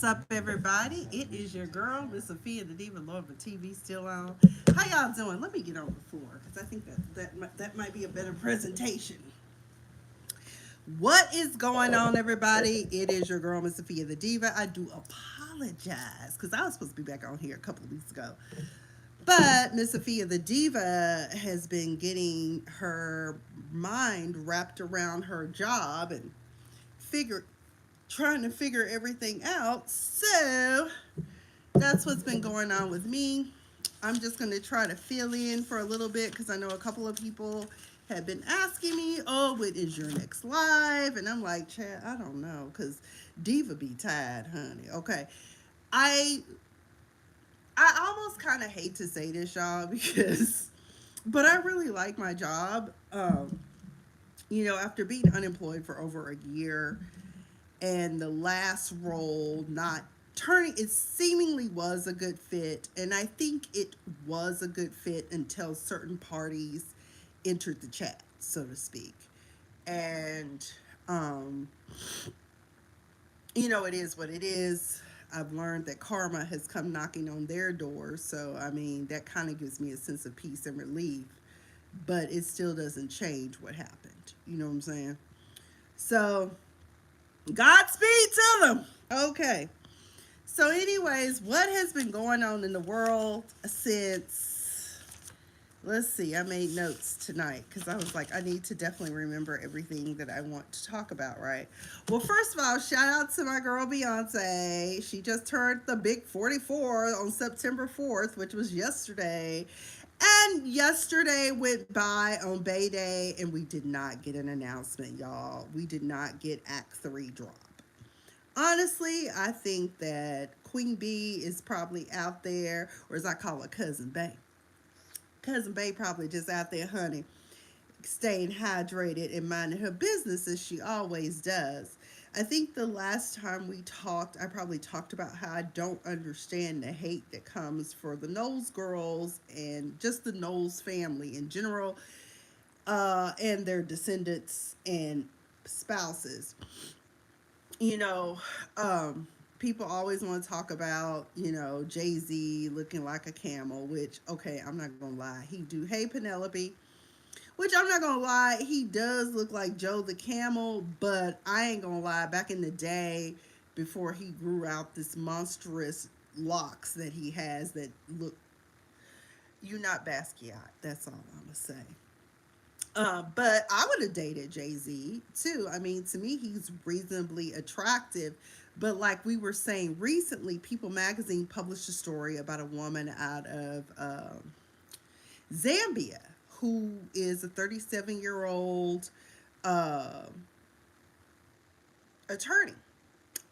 What's up, everybody? It is your girl, Miss Sophia the Diva. Lord, the TV still on. How y'all doing? Let me get on the floor because I think that might be a better presentation. What is going on, everybody? It is your girl, Miss Sophia the Diva. I do apologize because I was supposed to be back on here a couple of weeks ago, but Miss Sophia the Diva has been getting her mind wrapped around her job and figure trying to figure everything out. So that's what's been going on with me. I'm just going to try to fill in for a little bit because I know a couple of people have been asking me, oh, what is your next live? And I'm like, Chad, I don't know because Diva be tired, honey. Okay. I I almost kind of hate to say this, y'all, because, but I really like my job. After being unemployed for over a year, and the last role not turning, it seemingly was a good fit, and I think it was a good fit until certain parties entered the chat, so to speak. And um it is what it is. I've learned that karma has come knocking on their doors, so I mean that kind of gives me a sense of peace and relief, but it still doesn't change what happened. You know what I'm saying? So Godspeed to them. Okay. So, anyways, what has been going on in the world since? Let's see. I made notes tonight because I was like, I need to definitely remember everything that I want to talk about, right? Well, first of all, shout out to my girl Beyonce. She just turned the big 44 on September 4th, which was yesterday. And yesterday went by on Bay Day, and we did not get an announcement, y'all. We did not get Act 3 drop. Honestly, I think that Queen Bee is probably out there, or as I call her, Cousin Bay. Cousin Bay probably just out there, honey, staying hydrated and minding her business as she always does. I think the last time we talked, I probably talked about how I don't understand the hate that comes for the Knowles girls and just the Knowles family in general, and their descendants and spouses. you know, um, People always want to talk about, Jay Z looking like a camel, which, okay, I'm not going to lie. He do. Hey, Penelope, which I'm not going to lie. He does look like Joe the camel, but I ain't going to lie. Back in the day, before he grew out this monstrous locks that he has that look, you not Basquiat. That's all I'm going to say. But I would have dated Jay Z too. I mean, to me, he's reasonably attractive. But like we were saying recently, People Magazine published a story about a woman out of Zambia who is a 37-year-old uh, attorney.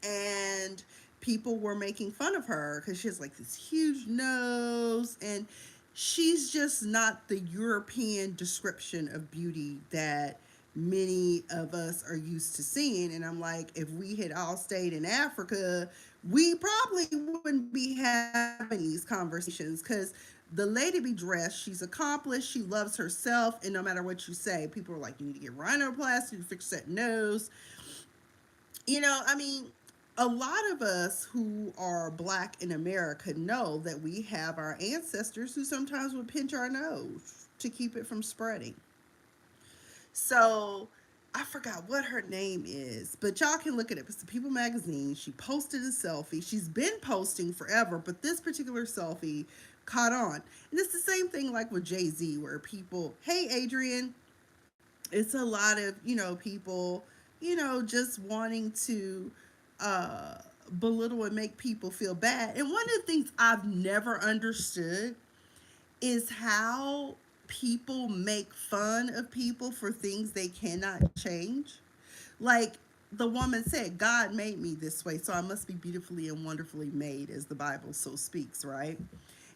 And people were making fun of her because she has like this huge nose, and she's just not the European description of beauty that many of us are used to seeing. And I'm like, if we had all stayed in Africa, we probably wouldn't be having these conversations because the lady be dressed, she's accomplished, she loves herself, and no matter what you say, people are like, you need to get rhinoplasty to fix that nose. I mean, a lot of us who are black in America know that we have our ancestors who sometimes would pinch our nose to keep it from spreading. So I forgot what her name is, but y'all can look it up. It's the People magazine. She posted a selfie. She's been posting forever, but this particular selfie caught on. And it's the same thing like with Jay Z, where people, hey, Adrian, it's a lot of, people, just wanting to uh, belittle and make people feel bad. And one of the things I've never understood is how people make fun of people for things they cannot change. Like the woman said, God made me this way, so I must be beautifully and wonderfully made, as the Bible so speaks, right?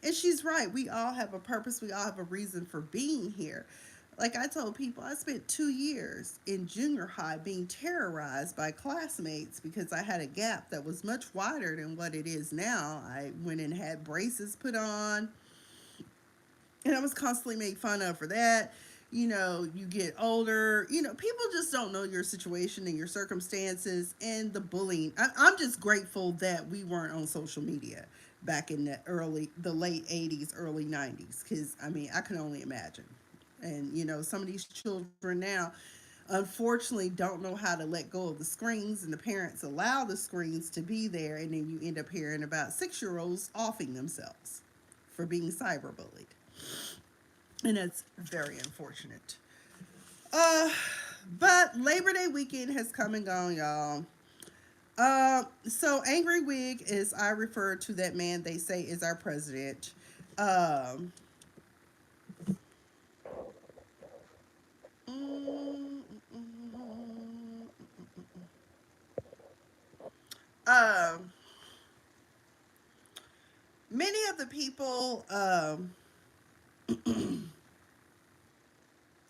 And she's right. We all have a purpose, we all have a reason for being here. Like I told people, I spent 2 years in junior high being terrorized by classmates because I had a gap that was much wider than what it is now. I went and had braces put on, and I was constantly made fun of for that. You get older, people just don't know your situation and your circumstances and the bullying. I'm just grateful that we weren't on social media back in the late 80s, early 90s, because I mean, I can only imagine. And, some of these children now, unfortunately, don't know how to let go of the screens, and the parents allow the screens to be there, and then you end up hearing about 6 year olds offing themselves for being cyberbullied. And it's very unfortunate. Uh, but Labor Day weekend has come and gone, y'all. So Angry Wig, as I refer to that man they say is our president. Um, mm, um, Many of the people,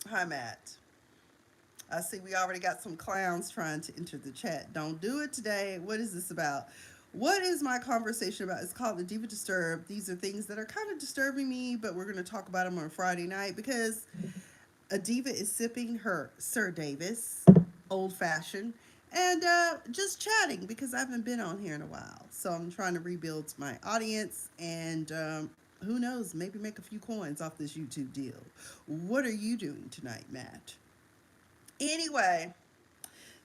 hi Matt. I see we already got some clowns trying to enter the chat. Don't do it today. What is this about? What is my conversation about? It's called the Diva Disturb. These are things that are kind of disturbing me, but we're going to talk about them on Friday night because a diva is sipping her Sir Davis, old fashioned, and just chatting because I haven't been on here in a while. So I'm trying to rebuild my audience and who knows, maybe make a few coins off this YouTube deal. What are you doing tonight, Matt? Anyway,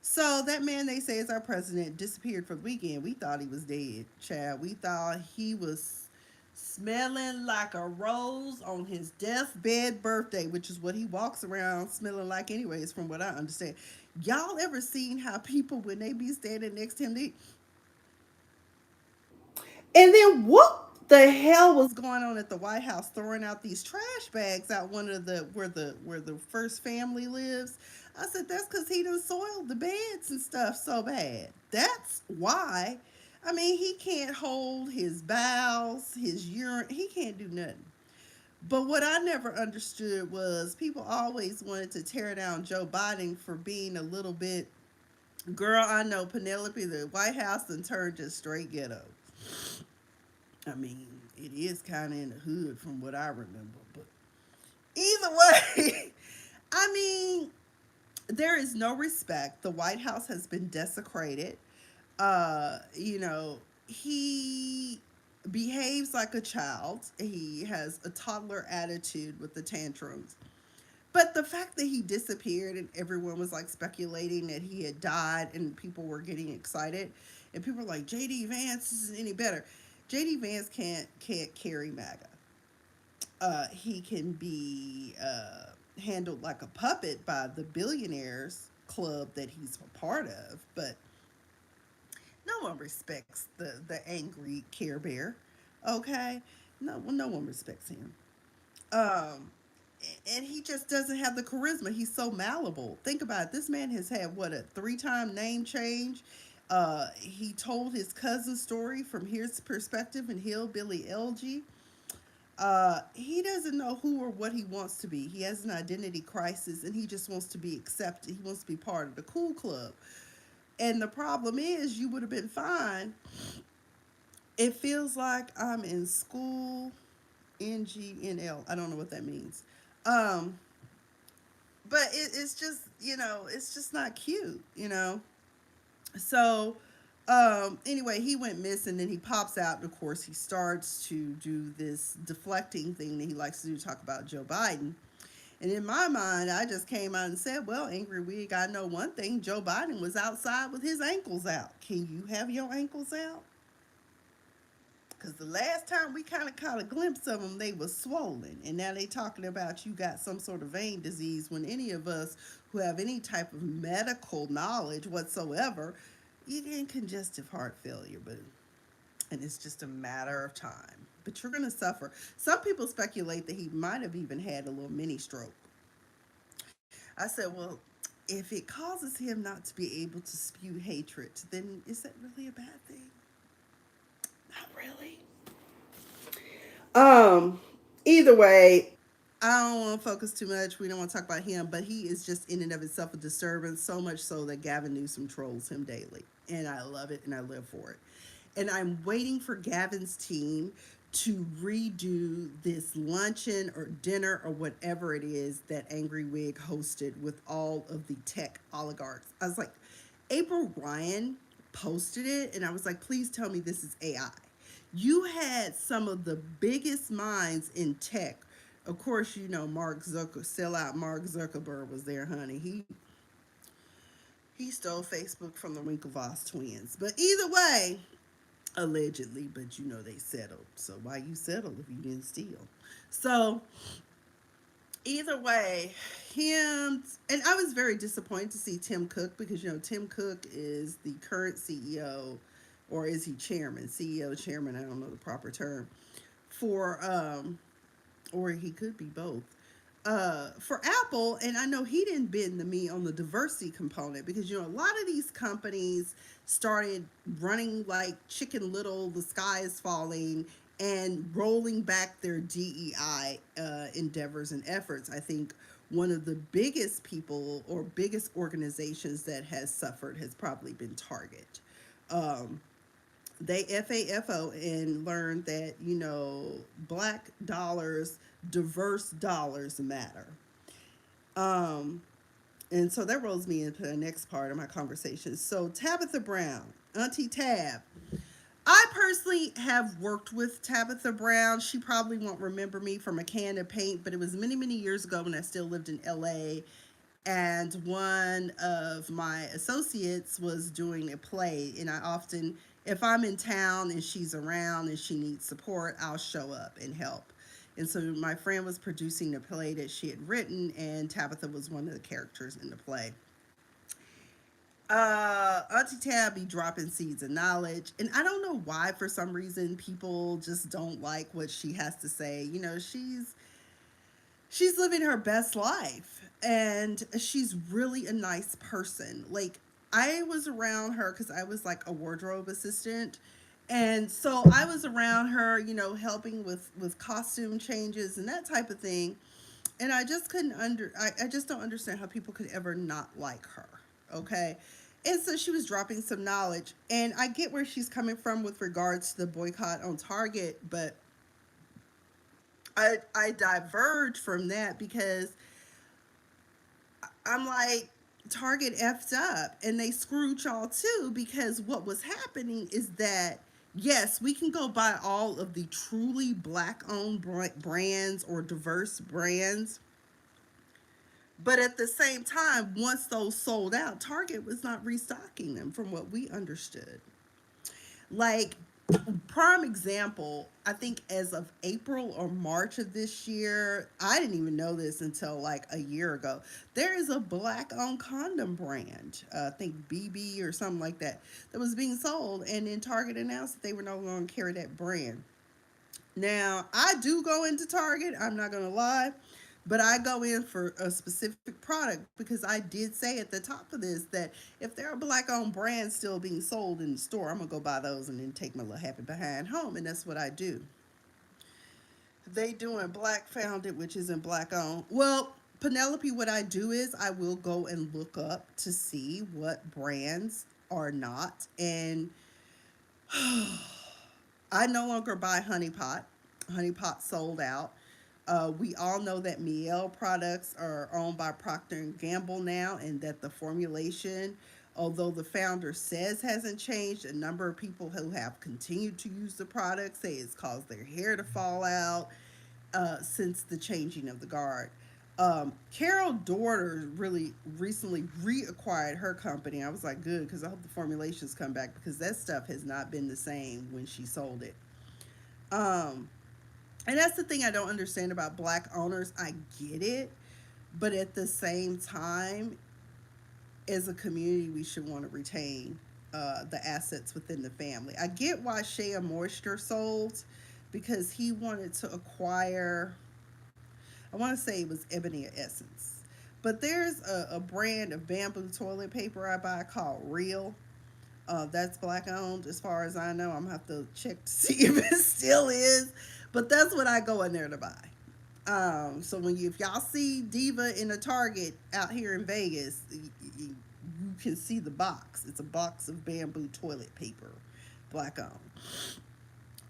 so that man they say is our president disappeared for the weekend. We thought he was dead, Chad. We thought he was smelling like a rose on his deathbed birthday, which is what he walks around smelling like anyways, from what I understand. Y'all ever seen how people when they be standing next to him, and then what the hell was going on at the White House throwing out these trash bags out one of the where the first family lives? I said that's because he done soiled the beds and stuff so bad. That's why. I mean, he can't hold his bowels, his urine. He can't do nothing. But what I never understood was people always wanted to tear down Joe Biden for being a little bit. Girl, I know Penelope, the White House, and turned just straight ghetto. I mean, it is kind of in the hood from what I remember, but either way, I mean, there is no respect. The White House has been desecrated. He behaves like a child. He has a toddler attitude with the tantrums. But the fact that he disappeared and everyone was like speculating that he had died and people were getting excited and people were like JD Vance isn't any better. JD Vance can't carry MAGA. He can be handled like a puppet by the billionaires club that he's a part of, but no one respects the angry Care Bear. Okay, no one respects him. Um, and he just doesn't have the charisma. He's so malleable. Think about it. This man has had what, a three-time name change. He told his cousin's story from his perspective in Hillbilly LG. He doesn't know who or what he wants to be. He has an identity crisis and he just wants to be accepted. He wants to be part of the cool club. And the problem is, you would have been fine. It feels like I'm in school. NGNL. I don't know what that means. Um, but it's just, it's just not cute. So, anyway, he went missing. Then he pops out. And of course, he starts to do this deflecting thing that he likes to do, talk about Joe Biden. And in my mind, I just came out and said, well, Angry Wig, I know one thing. Joe Biden was outside with his ankles out. Can you have your ankles out? Because the last time we kind of caught a glimpse of them, they were swollen. And now they talking about you got some sort of vein disease when any of us who have any type of medical knowledge whatsoever, you get congestive heart failure, boo. And it's just a matter of time. But you're going to suffer. Some people speculate that he might have even had a little mini stroke. I said, well, if it causes him not to be able to spew hatred, then is that really a bad thing? Not really. Either way, I don't want to focus too much. We don't want to talk about him, but he is just in and of itself a disturbance, so much so that Gavin Newsom trolls him daily. And I love it and I live for it. And I'm waiting for Gavin's team to redo this luncheon or dinner or whatever it is that Angry Wig hosted with all of the tech oligarchs. I was like, April Ryan posted it, and I was like, please tell me this is AI. You had some of the biggest minds in tech. Of course, you know sellout Mark Zuckerberg was there, honey. He stole Facebook from the Winklevoss twins. But either way, allegedly, but you know they settled. So why you settle if you didn't steal? So either way, him and I was very disappointed to see Tim Cook because you know Tim Cook is the current CEO, or is he chairman? CEO, chairman, I don't know the proper term for or he could be both. For Apple, and I know he didn't bend the knee on the diversity component because you know a lot of these companies started running like Chicken Little, the sky is falling, and rolling back their DEI endeavors and efforts. I think one of the biggest people or biggest organizations that has suffered has probably been Target. Um, they FAFO and learned that you know black dollars, diverse dollars matter. Um, and so that rolls me into the next part of my conversation. So Tabitha Brown, Auntie Tab. I personally have worked with Tabitha Brown. She probably won't remember me from a can of paint, but it was many, many years ago when I still lived in LA. And one of my associates was doing a play, and I often, if I'm in town and she's around and she needs support, I'll show up and help. And so my friend was producing the play that she had written, and Tabitha was one of the characters in the play. Auntie Tab be dropping seeds of knowledge, and I don't know why. For some reason, people just don't like what she has to say. You know, she's living her best life, and she's really a nice person. Like, I was around her because I was like a wardrobe assistant, and so I was around her, you know, helping with costume changes and that type of thing. And I just couldn't I just don't understand how people could ever not like her. Okay. And so she was dropping some knowledge, and I get where she's coming from with regards to the boycott on Target, but I diverge from that because I'm like, Target effed up and they screwed y'all too, because what was happening is that yes, we can go buy all of the truly black owned brands or diverse brands, but at the same time, once those sold out, Target was not restocking them from what we understood. Like, prime example, I think as of April or March of this year, I didn't even know this until like a year ago. There is a black owned condom brand, I think BB or something like that, that was being sold, and then Target announced that they were no longer carry that brand. Now, I do go into Target, I'm not going to lie, but I go in for a specific product because I did say at the top of this that if there are black owned brands still being sold in the store, I'm going to go buy those and then take my little happy behind home. And that's what I do. They doing black founded, which isn't black owned. Well, Penelope, what I do is I will go and look up to see what brands are not. And I no longer buy Honey Pot. Honey Pot sold out. We all know that Miele products are owned by Procter and Gamble now, and that the formulation, although the founder says hasn't changed, a number of people who have continued to use the product say it's caused their hair to fall out since the changing of the guard. Carol Daughter really recently reacquired her company. I was like, good, because I hope the formulations come back because that stuff has not been the same when she sold it. Um, and that's the thing I don't understand about black owners. I get it, but at the same time, as a community, we should want to retain the assets within the family. I get why Shea Moisture sold because he wanted to acquire, I want to say it was Ebony Essence. But there's a brand of bamboo toilet paper I buy called Real. That's black owned, as far as I know. I'm gonna have to check to see if it still is. But that's what I go in there to buy. So if y'all see Diva in a Target out here in Vegas, you can see the box. It's a box of bamboo toilet paper, black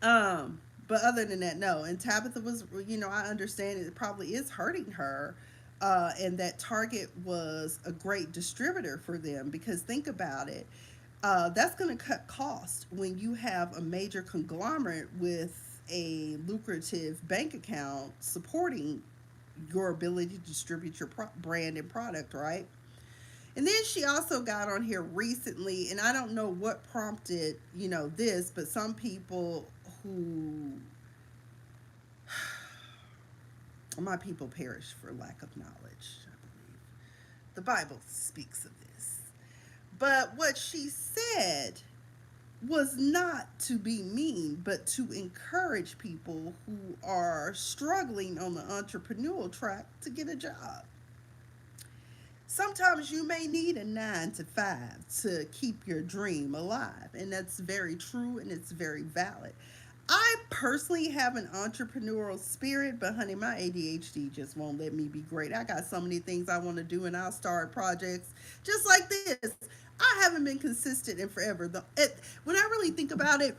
owned. But other than that, no. And Tabitha was, I understand it probably is hurting her. And that Target was a great distributor for them because think about it. That's going to cut cost when you have a major conglomerate with a lucrative bank account supporting your ability to distribute your brand and product, right? And then she also got on here recently, and I don't know what prompted, this, but some people who, my people perish for lack of knowledge, I believe. The Bible speaks of this. But what she said was not to be mean, but to encourage people who are struggling on the entrepreneurial track to get a job. Sometimes you may need a 9 to 5 to keep your dream alive, and that's very true and it's very valid. I personally have an entrepreneurial spirit, but honey, my ADHD just won't let me be great. I got so many things I want to do, and I'll start projects just like this. I haven't been consistent in forever. When I really think about it,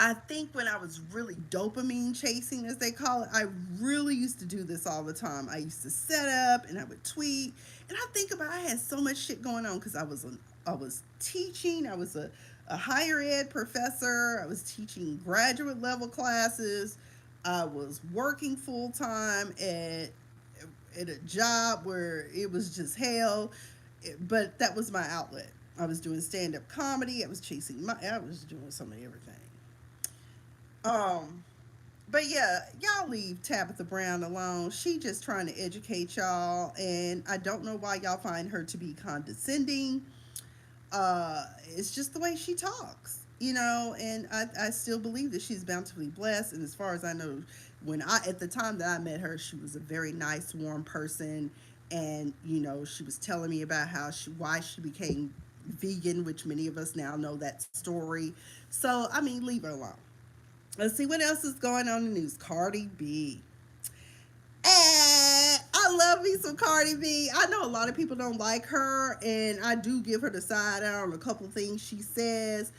I think when I was really dopamine chasing, as they call it, I really used to do this all the time. I used to set up and I would tweet, and I think about I had so much shit going on because I was teaching. I was a higher ed professor. I was teaching graduate level classes. I was working full time at a job where it was just hell, but that was my outlet. I was doing stand up comedy. I was doing some of everything. Um, but yeah, y'all leave Tabitha Brown alone. She just trying to educate y'all, and I don't know why y'all find her to be condescending. It's just the way she talks, and I still believe that she's bountifully blessed. And as far as I know, at the time that I met her, she was a very nice, warm person, and she was telling me about why she became vegan, which many of us now know that story. So I mean, leave her alone. Let's see what else is going on in the news. Cardi B. I love me some Cardi B. I know a lot of people don't like her, and I do give her the side eye on a couple of things she says.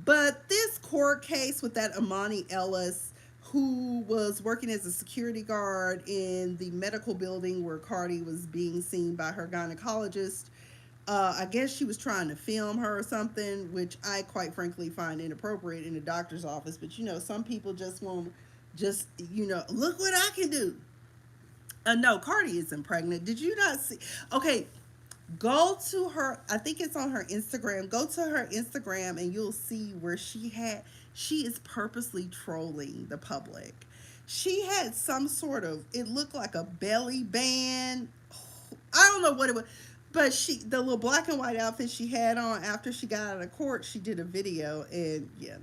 But this court case with that Amani Ellis, who was working as a security guard in the medical building where Cardi was being seen by her gynecologist, I guess she was trying to film her or something, which I quite frankly find inappropriate in a doctor's office. But some people just want look what I can do. No, Cardi isn't pregnant. Did you not see? Okay, go to her. I think it's on her Instagram. Go to her Instagram and you'll see where she is purposely trolling the public. She had some sort of, it looked like a belly band. I don't know what it was. But the little black and white outfit she had on after she got out of court, she did a video, and yeah,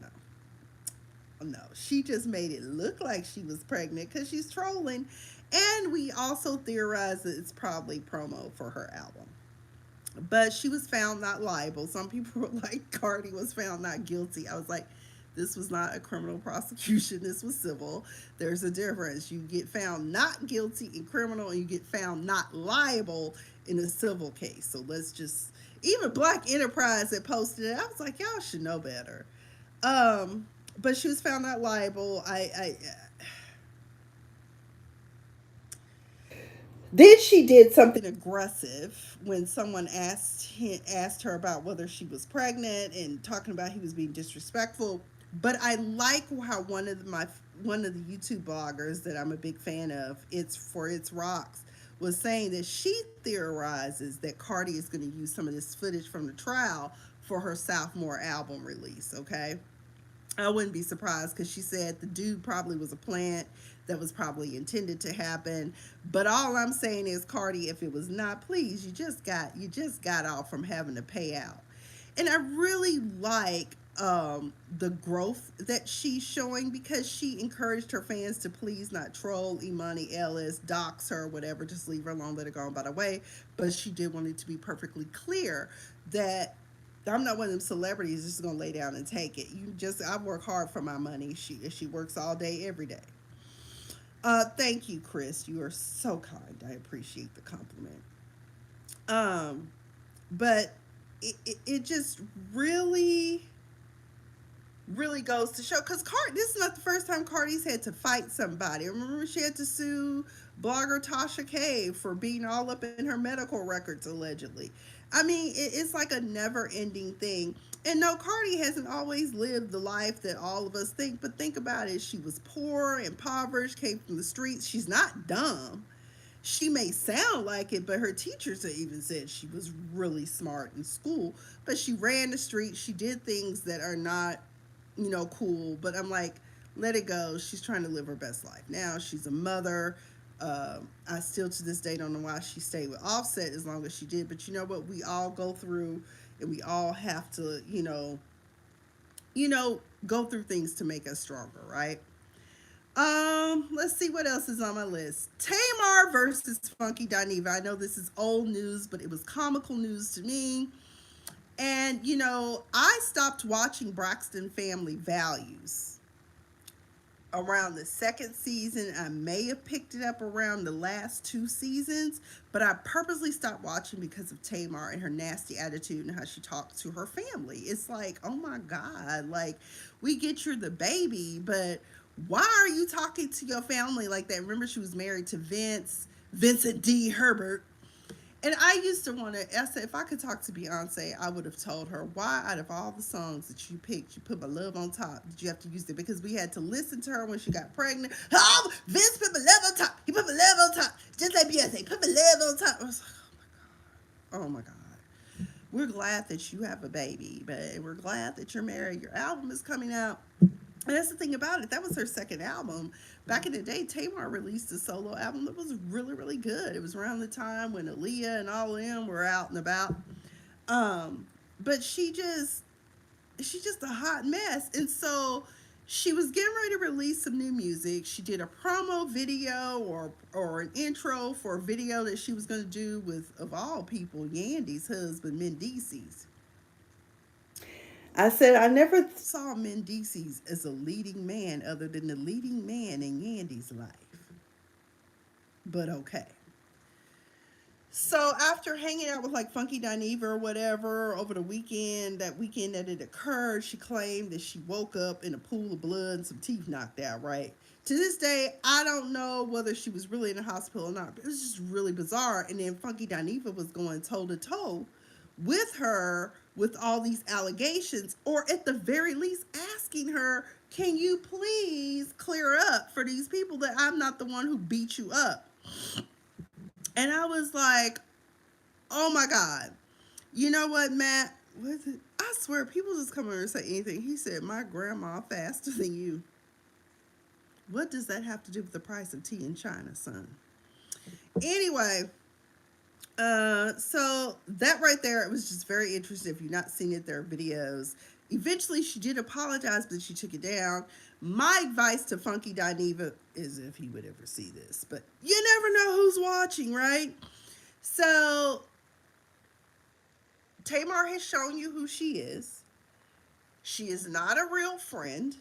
no, she just made it look like she was pregnant because she's trolling, and we also theorize that it's probably promo for her album. But she was found not liable. Some people were like, Cardi was found not guilty. I was like, this was not a criminal prosecution. This was civil. There's a difference. You get found not guilty in criminal, and you get found not liable in a civil case. So let's just, even Black Enterprise that posted it, I was like, y'all should know better. But she was found not liable. Then she did something aggressive when someone asked her about whether she was pregnant and talking about he was being disrespectful. But I like how one of the YouTube bloggers that I'm a big fan of, It's Rocks, was saying that she theorizes that Cardi is going to use some of this footage from the trial for her sophomore album release. Okay, I wouldn't be surprised because she said the dude probably was a plant that was probably intended to happen. But all I'm saying is, Cardi, if it was not, please, you just got off from having to pay out. And I really like the growth that she's showing because she encouraged her fans to please not troll Imani Ellis, dox her, whatever, just leave her alone, let her go on by the way. But she did want it to be perfectly clear that I'm not one of them celebrities just gonna lay down and take it. I work hard for my money. She works all day, every day. Thank you, Chris. You are so kind. I appreciate the compliment. Um, but it just really, really goes to show, because this is not the first time Cardi's had to fight somebody. Remember, she had to sue blogger Tasha K for being all up in her medical records allegedly. I mean, it's like a never ending thing. And no, Cardi hasn't always lived the life that all of us think, but think about it. She was poor, impoverished, came from the streets. She's not dumb. She may sound like it, but her teachers have even said she was really smart in school. But she ran the streets. She did things that are not, cool. But I'm like, let it go. She's trying to live her best life. Now she's a mother. I still to this day don't know why she stayed with Offset as long as she did. But you know what? We all go through, and we all have to, go through things to make us stronger, right? Let's see what else is on my list. Tamar versus Funky Dineva. I know this is old news, but it was comical news to me. And I stopped watching Braxton Family Values around the second season. I may have picked it up around the last two seasons, but I purposely stopped watching because of Tamar and her nasty attitude and how she talks to her family. It's like, oh my God, like, we get you're the baby, but why are you talking to your family like that? Remember, she was married to Vincent D. Herbert. And I used to want to, I said, if I could talk to Beyonce, I would have told her, why out of all the songs that you picked, you put My Love on top? Did you have to use it? Because we had to listen to her when she got pregnant. Oh, Vince put My Love on top. He put My Love on top. Just like Beyonce, put My Love on top. I was like, oh my God. We're glad that you have a baby, but we're glad that you're married. Your album is coming out. And that's the thing about it. That was her second album. Back in the day, Tamar released a solo album that was really, really good. It was around the time when Aaliyah and all of them were out and about. But she's just a hot mess. And so she was getting ready to release some new music. She did a promo video or an intro for a video that she was going to do with, of all people, Yandy's husband, Mendeecees. I said I never saw Mendeecees as a leading man other than the leading man in Yandy's life. But okay. So after hanging out with like Funky Dineva or whatever over the weekend, that weekend that it occurred, she claimed that she woke up in a pool of blood and some teeth knocked out, right? To this day, I don't know whether she was really in the hospital or not. But it was just really bizarre. And then Funky Dineva was going toe to toe with her with all these allegations, or at the very least asking her, can you please clear up for these people that I'm not the one who beat you up? And I was like, oh my God. You know what, Matt? Was it? I swear, people just come over and say anything. He said, my grandma faster than you. What does that have to do with the price of tea in China, son? Anyway, so that right there, it was just very interesting. If you've not seen it, there are videos. Eventually, she did apologize, but she took it down. My advice to Funky Dineva is, if he would ever see this, but you never know who's watching, right? So Tamar has shown you who she is. She is not a real friend.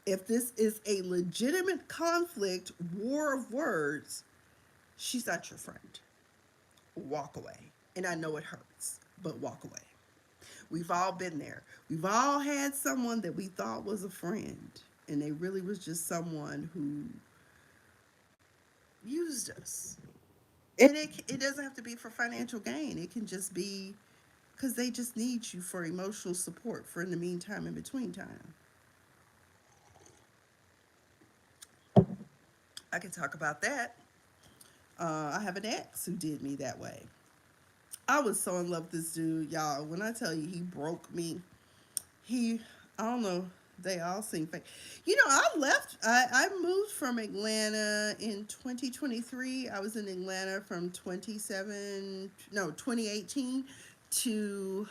If this is a legitimate conflict, war of words, she's not your friend. Walk away. And I know it hurts, but walk away. We've all been there. We've all had someone that we thought was a friend, and they really was just someone who used us. And it doesn't have to be for financial gain. It can just be because they just need you for emotional support for in the meantime, in between time. I can talk about that. I have an ex who did me that way. I was so in love with this dude, y'all. When I tell you he broke me, he, I don't know, they all seem fake. I moved from Atlanta in 2023. I was in Atlanta from 2018 to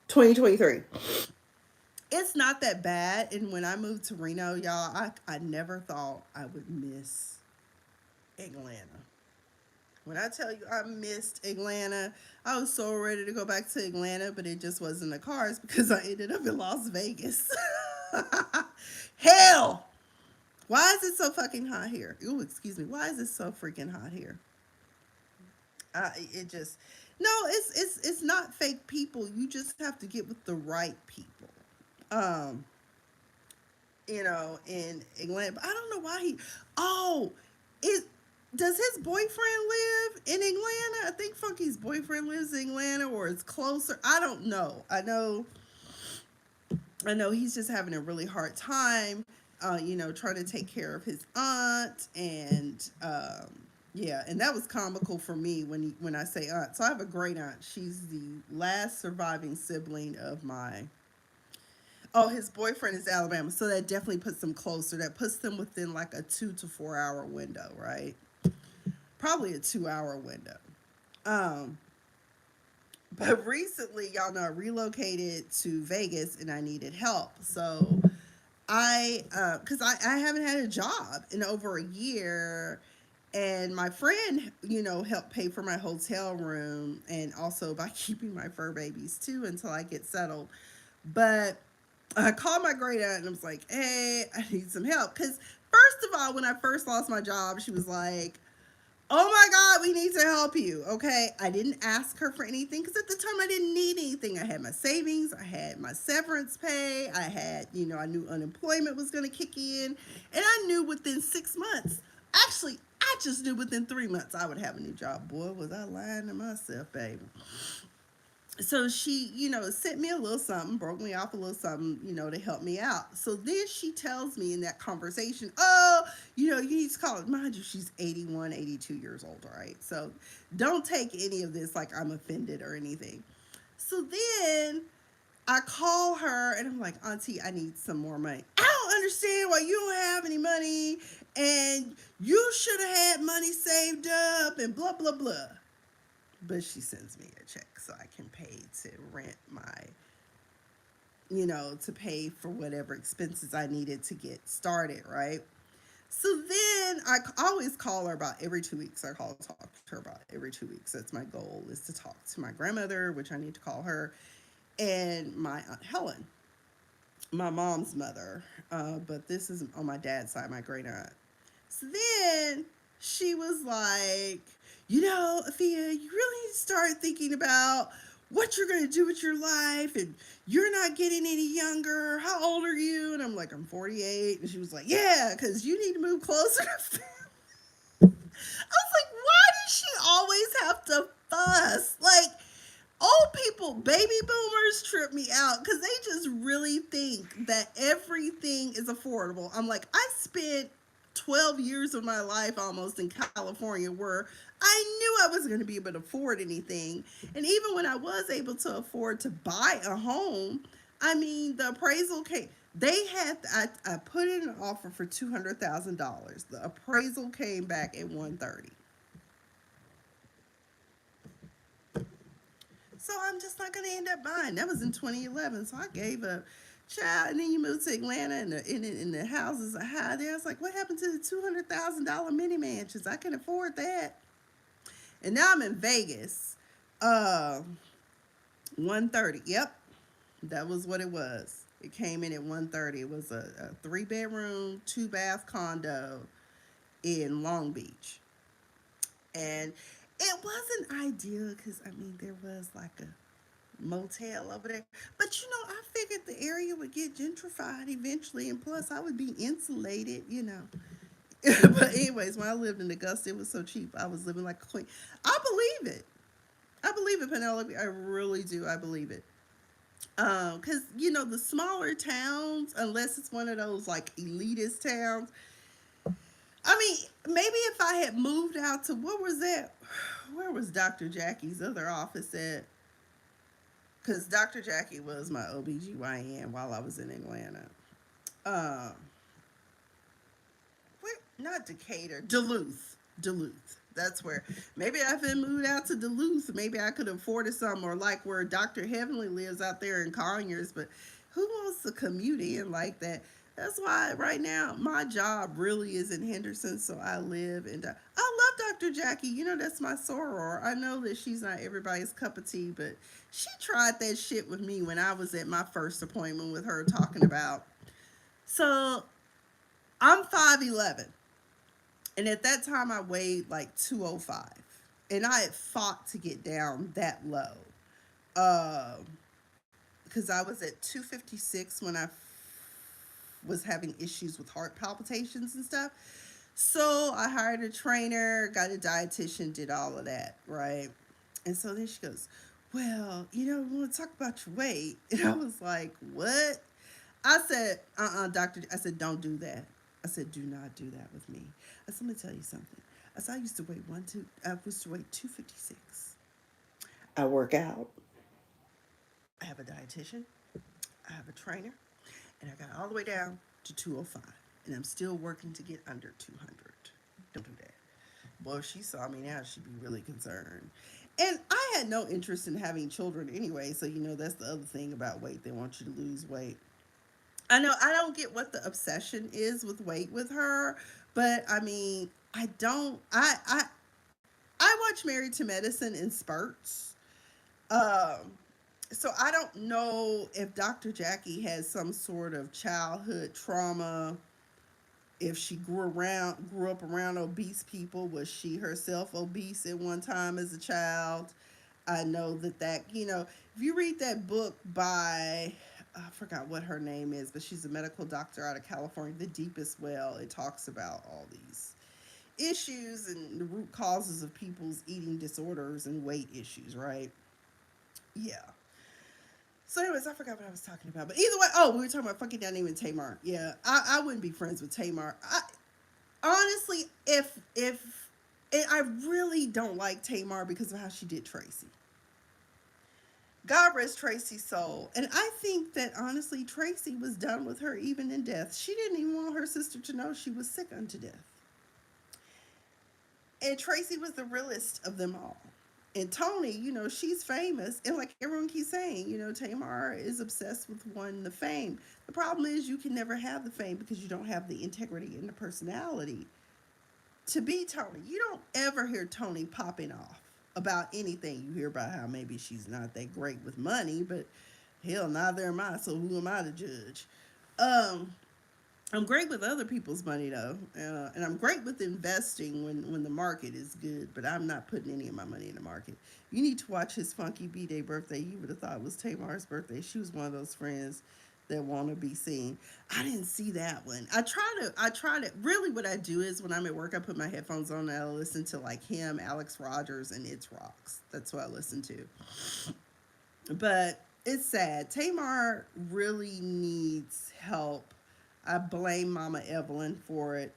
2023. It's not that bad. And when I moved to Reno, y'all, I never thought I would miss Atlanta. When I tell you I missed Atlanta, I was so ready to go back to Atlanta, but it just wasn't the cars because I ended up in Las Vegas. Hell! Why is it so fucking hot here? Ooh, excuse me. Why is it so freaking hot here? It just no. It's not fake people. You just have to get with the right people. in England. But I don't know why he. Oh, it does his boyfriend live in Atlanta? I think Funky's boyfriend lives in Atlanta, or it's closer. I don't know. I know he's just having a really hard time, trying to take care of his aunt, and yeah, and that was comical for me when I say aunt. So I have a great aunt. She's the last surviving sibling of my. Oh, his boyfriend is Alabama, so that definitely puts them closer. That puts them within like a 2 to 4 hour window, right? Probably a 2 hour window. Um, but recently, y'all know I relocated to Vegas and I needed help. So because I haven't had a job in over a year, and my friend, helped pay for my hotel room and also by keeping my fur babies too until I get settled. But I called my great aunt and I was like, hey, I need some help. Because, first of all, when I first lost my job, she was like, oh my God, we need to help you. Okay. I didn't ask her for anything because at the time I didn't need anything. I had my savings, I had my severance pay, I had, I knew unemployment was going to kick in. And I knew within 6 months, actually, I just knew within 3 months I would have a new job. Boy, was I lying to myself, baby. So she, sent me a little something, broke me off a little something, to help me out. So then she tells me in that conversation, oh, you need to call it. Mind you, she's 81, 82 years old, right? So don't take any of this like I'm offended or anything. So then I call her and I'm like, Auntie, I need some more money. I don't understand why you don't have any money and you should have had money saved up and blah, blah, blah. But she sends me a check so I can pay to rent to pay for whatever expenses I needed to get started, right? So then I always call her about every 2 weeks. I call talk to her about every 2 weeks. That's my goal, is to talk to my grandmother, which I need to call her, and my Aunt Helen, my mom's mother. But this is on my dad's side, my great aunt. So then she was like, Afia, you really need to start thinking about what you're going to do with your life, and you're not getting any younger. How old are you? And I'm like, I'm 48. And she was like, yeah, because you need to move closer to family. I was like, why does she always have to fuss? Like, old people, baby boomers trip me out because they just really think that everything is affordable. I'm like, I spent 12 years of my life almost in California where I knew I wasn't going to be able to afford anything. And even when I was able to afford to buy a home, I mean, the appraisal came. I put in an offer for $200,000. The appraisal came back at 130. So I'm just not going to end up buying. That was in 2011. So I gave a child, and then you moved to Atlanta, and the houses are high there. I was like, what happened to the $200,000 mini mansions? I can afford that. And now I'm in Vegas. 130. Yep, that was what it was. It came in at 130. It was a 3 bedroom, 2 bath condo in Long Beach. And it wasn't ideal because, I mean, there was like a motel over there. But I figured the area would get gentrified eventually, and plus I would be insulated. But anyways, when I lived in Augusta, it was so cheap. I was living like a queen. I believe it. I believe it, Penelope. I really do. I believe it. Because the smaller towns, unless it's one of those like elitist towns. I mean, maybe if I had moved out to, what was that? Where was Dr. Jackie's other office at? Because Dr. Jackie was my OBGYN while I was in Atlanta. Um, not Decatur, Duluth. Duluth. That's where. Maybe if I moved out to Duluth, maybe I could have afforded some, or like where Dr. Heavenly lives out there in Conyers. But who wants to commute in like that? That's why right now my job really is in Henderson, so I live and I love Dr. Jackie. That's my soror. I know that she's not everybody's cup of tea, but she tried that shit with me when I was at my first appointment with her talking about. So I'm 5'11", and at that time I weighed like 205, and I had fought to get down that low. Because I was at 256 when I was having issues with heart palpitations and stuff. So I hired a trainer, got a dietitian, did all of that, right? And so then she goes, well, we want to talk about your weight. And I was like, what? I said, doctor. I said, don't do that. I said, do not do that with me. I said, let me tell you something. I said, I used to weigh I used to weigh 256. I work out. I have a dietitian. I have a trainer. And I got all the way down to 205. And I'm still working to get under 200. Don't do that. Well, if she saw me now, she'd be really concerned. And I had no interest in having children anyway. So, that's the other thing about weight. They want you to lose weight. I know I don't get what the obsession is with weight with her, but I mean, I don't. I watch Married to Medicine in spurts. Um, so I don't know if Dr. Jackie has some sort of childhood trauma. If she grew up around obese people, was she herself obese at one time as a child? I know that if you read that book by, I forgot what her name is, but she's a medical doctor out of California, The Deepest Well, it talks about all these issues and the root causes of people's eating disorders and weight issues, right? Yeah. So, anyways, I forgot what I was talking about. But either way, we were talking about Funky Dineva and Tamar. Yeah, I wouldn't be friends with Tamar. Honestly, if I really don't like Tamar because of how she did Tracy. God rest Tracy's soul. And I think that honestly, Tracy was done with her even in death. She didn't even want her sister to know she was sick unto death. And Tracy was the realest of them all. And Tony, she's famous. And like everyone keeps saying, Tamar is obsessed with wanting the fame. The problem is you can never have the fame because you don't have the integrity and the personality to be Tony. You don't ever hear Tony popping off about anything. You hear about how maybe she's not that great with money, but hell, neither am I. So who am I to judge? Um, I'm great with other people's money though, and I'm great with investing when the market is good. But I'm not putting any of my money in the market. You need to watch his Funky B-Day birthday. You would have thought it was Tamar's birthday. She was one of those friends that want to be seen. I didn't see that one. I try to really what I do is when I'm at work, I put my headphones on and I listen to like him, Alex Rogers, and It's Rocks. That's what I listen to. But it's sad. Tamar really needs help. I blame Mama Evelyn for it.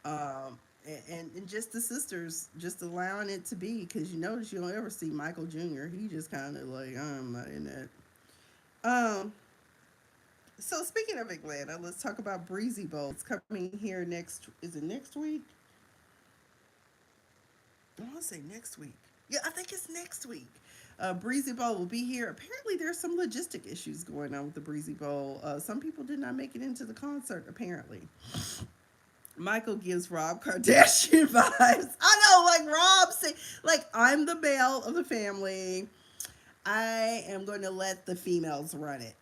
And just the sisters just allowing it to be because you notice you don't ever see Michael Jr. He just kind of like, I'm not in that. Um, so speaking of Atlanta, let's talk about Breezy Bowl. It's coming here next. Is it next week? I want to say next week. Yeah, I think it's next week. Breezy Bowl will be here. Apparently, there's some logistic issues going on with the Breezy Bowl. Some people did not make it into the concert. Apparently, Michael gives Rob Kardashian vibes. I know, like Rob said, like I'm the male of the family. I am going to let the females run it.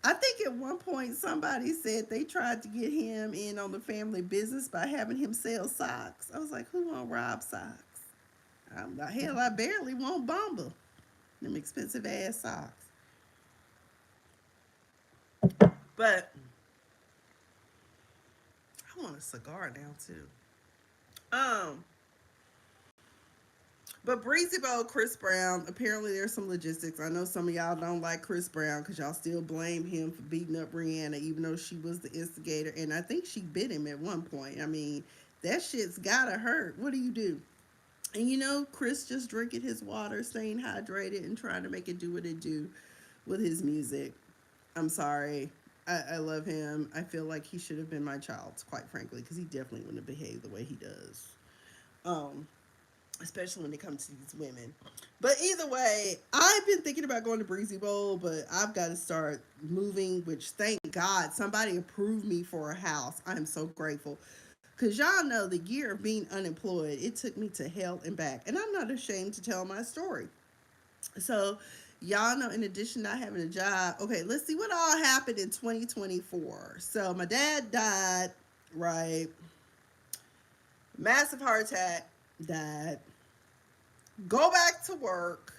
I think at one point somebody said they tried to get him in on the family business by having him sell socks. I was like, who want Rob socks? I'm like, hell, I barely want Bumble. Them expensive ass socks. But I want a cigar now too. Um, but Breezy Bowl, Chris Brown. Apparently, there's some logistics. I know some of y'all don't like Chris Brown because y'all still blame him for beating up Rihanna, even though she was the instigator. And I think she bit him at one point. I mean, that shit's gotta hurt. What do you do? And Chris just drinking his water, staying hydrated, and trying to make it do what it do with his music. I'm sorry. I love him. I feel like he should have been my child, quite frankly, because he definitely wouldn't have behaved the way he does. Um, Especially when it comes to these women. But either way, I've been thinking about going to Breezy Bowl, but I've got to start moving, which thank God somebody approved me for a house. I am so grateful. Because y'all know the year of being unemployed, it took me to hell and back. And I'm not ashamed to tell my story. So, y'all know, in addition to not having a job, okay, let's see what all happened in 2024. So, my dad died, right? Massive heart attack, died. Go back to work.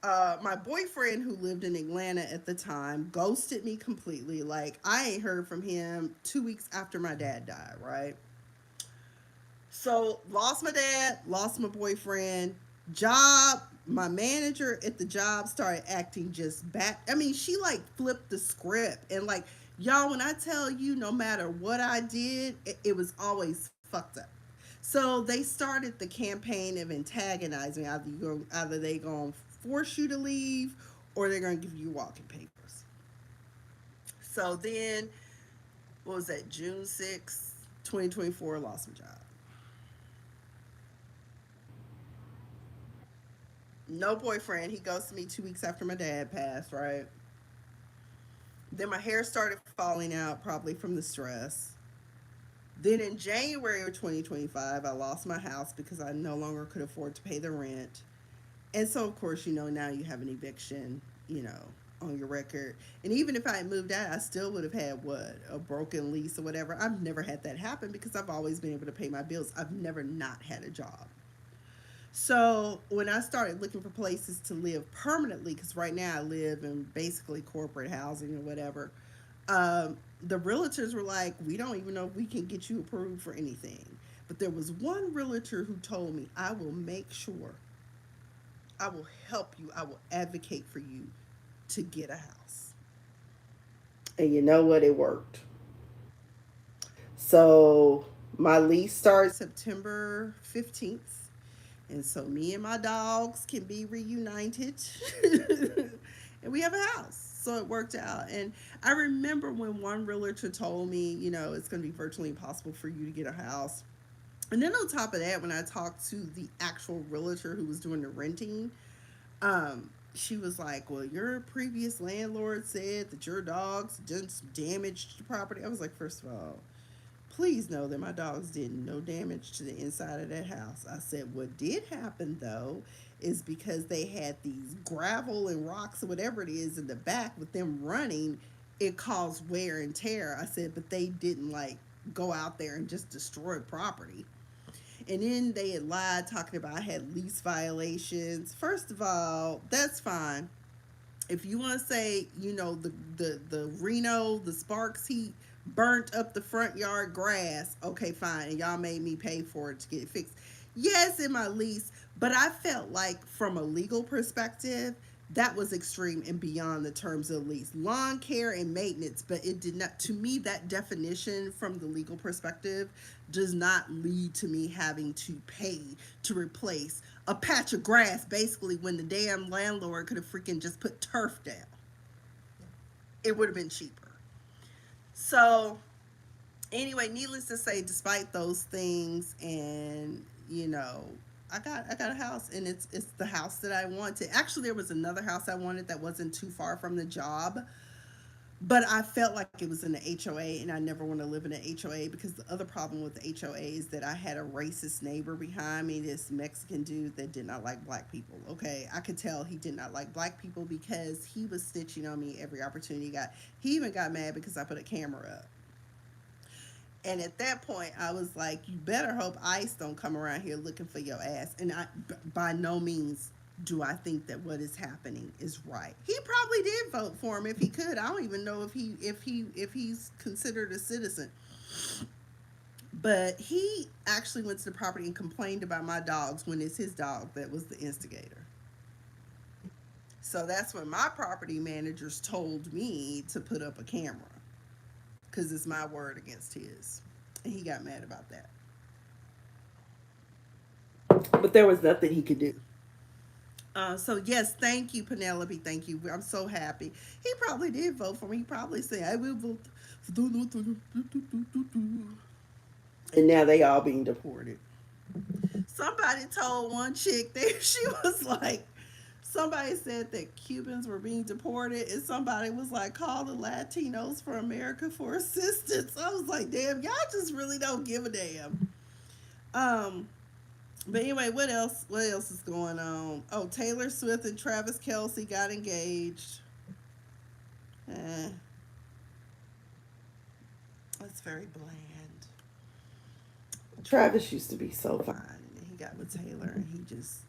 My boyfriend who lived in Atlanta at the time ghosted me completely. Like I ain't heard from him 2 weeks after my dad died, right? So lost my dad, lost my boyfriend, job. My manager at the job started acting just back. I mean, she like flipped the script and like y'all. When I tell you, no matter what I did, it was always fucked up. So they started the campaign of antagonizing. Either they gonna force you to leave, or they're gonna give you walking papers. So then, what was that? June 6th, 2024. Lost my job. No boyfriend. He ghosted me 2 weeks after my dad passed, right? Then my hair started falling out, probably from the stress. Then in January of 2025, I lost my house because I no longer could afford to pay the rent. And so, of course, now you have an eviction, on your record. And even if I had moved out, I still would have had what? A broken lease or whatever. I've never had that happen because I've always been able to pay my bills. I've never not had a job. So when I started looking for places to live permanently, because right now I live in basically corporate housing or whatever, the realtors were like, we don't even know if we can get you approved for anything. But there was one realtor who told me, I will make sure, I will help you, I will advocate for you to get a house. And you know what? It worked. So my lease starts September 15th. And so me and my dogs can be reunited and we have a house. So it worked out. And I remember when one realtor told me, it's going to be virtually impossible for you to get a house. And then on top of that, when I talked to the actual realtor who was doing the renting, she was like, well, your previous landlord said that your dogs just damaged the property. I was like, first of all, please know that my dogs did no damage to the inside of that house. I said, what did happen though is because they had these gravel and rocks or whatever it is in the back with them running, it caused wear and tear. I said, but they didn't like go out there and just destroy property. And then they had lied talking about I had lease violations. First of all, that's fine. If you want to say, the Reno, the Sparks heat burnt up the front yard grass, okay, fine. And y'all made me pay for it to get it fixed. Yes, in my lease, but I felt like from a legal perspective, that was extreme and beyond the terms of the lease. Lawn care and maintenance, but it did not, to me, that definition from the legal perspective does not lead to me having to pay to replace a patch of grass basically when the damn landlord could have freaking just put turf down. It would have been cheaper. So, anyway, needless to say, despite those things, and I got a house, and it's the house that I wanted. Actually, there was another house I wanted that wasn't too far from the job, but I felt like it was in the HOA, and I never want to live in an HOA because the other problem with the HOA is that I had a racist neighbor behind me, this Mexican dude that did not like black people. Okay, I could tell he did not like black people because he was snitching on me every opportunity he got. He even got mad because I put a camera up. And at that point, I was like, you better hope ICE don't come around here looking for your ass. And by no means do I think that what is happening is right. He probably did vote for him if he could. I don't even know if he's considered a citizen. But he actually went to the property and complained about my dogs when it's his dog that was the instigator. So that's when my property managers told me to put up a camera because it's my word against his. And he got mad about that. But there was nothing he could do. So yes, thank you, Penelope. Thank you. I'm so happy. He probably did vote for me. He probably said, "I will vote." And now they all being deported. Somebody told one chick that she was like, somebody said that Cubans were being deported, and somebody was like, call the Latinos for America for assistance. I was like, damn, y'all just really don't give a damn. Um, but anyway, what else? What else is going on? Oh, Taylor Swift and Travis Kelsey got engaged. Eh, that's very bland. Travis used to be so fine, and he got with Taylor, and he just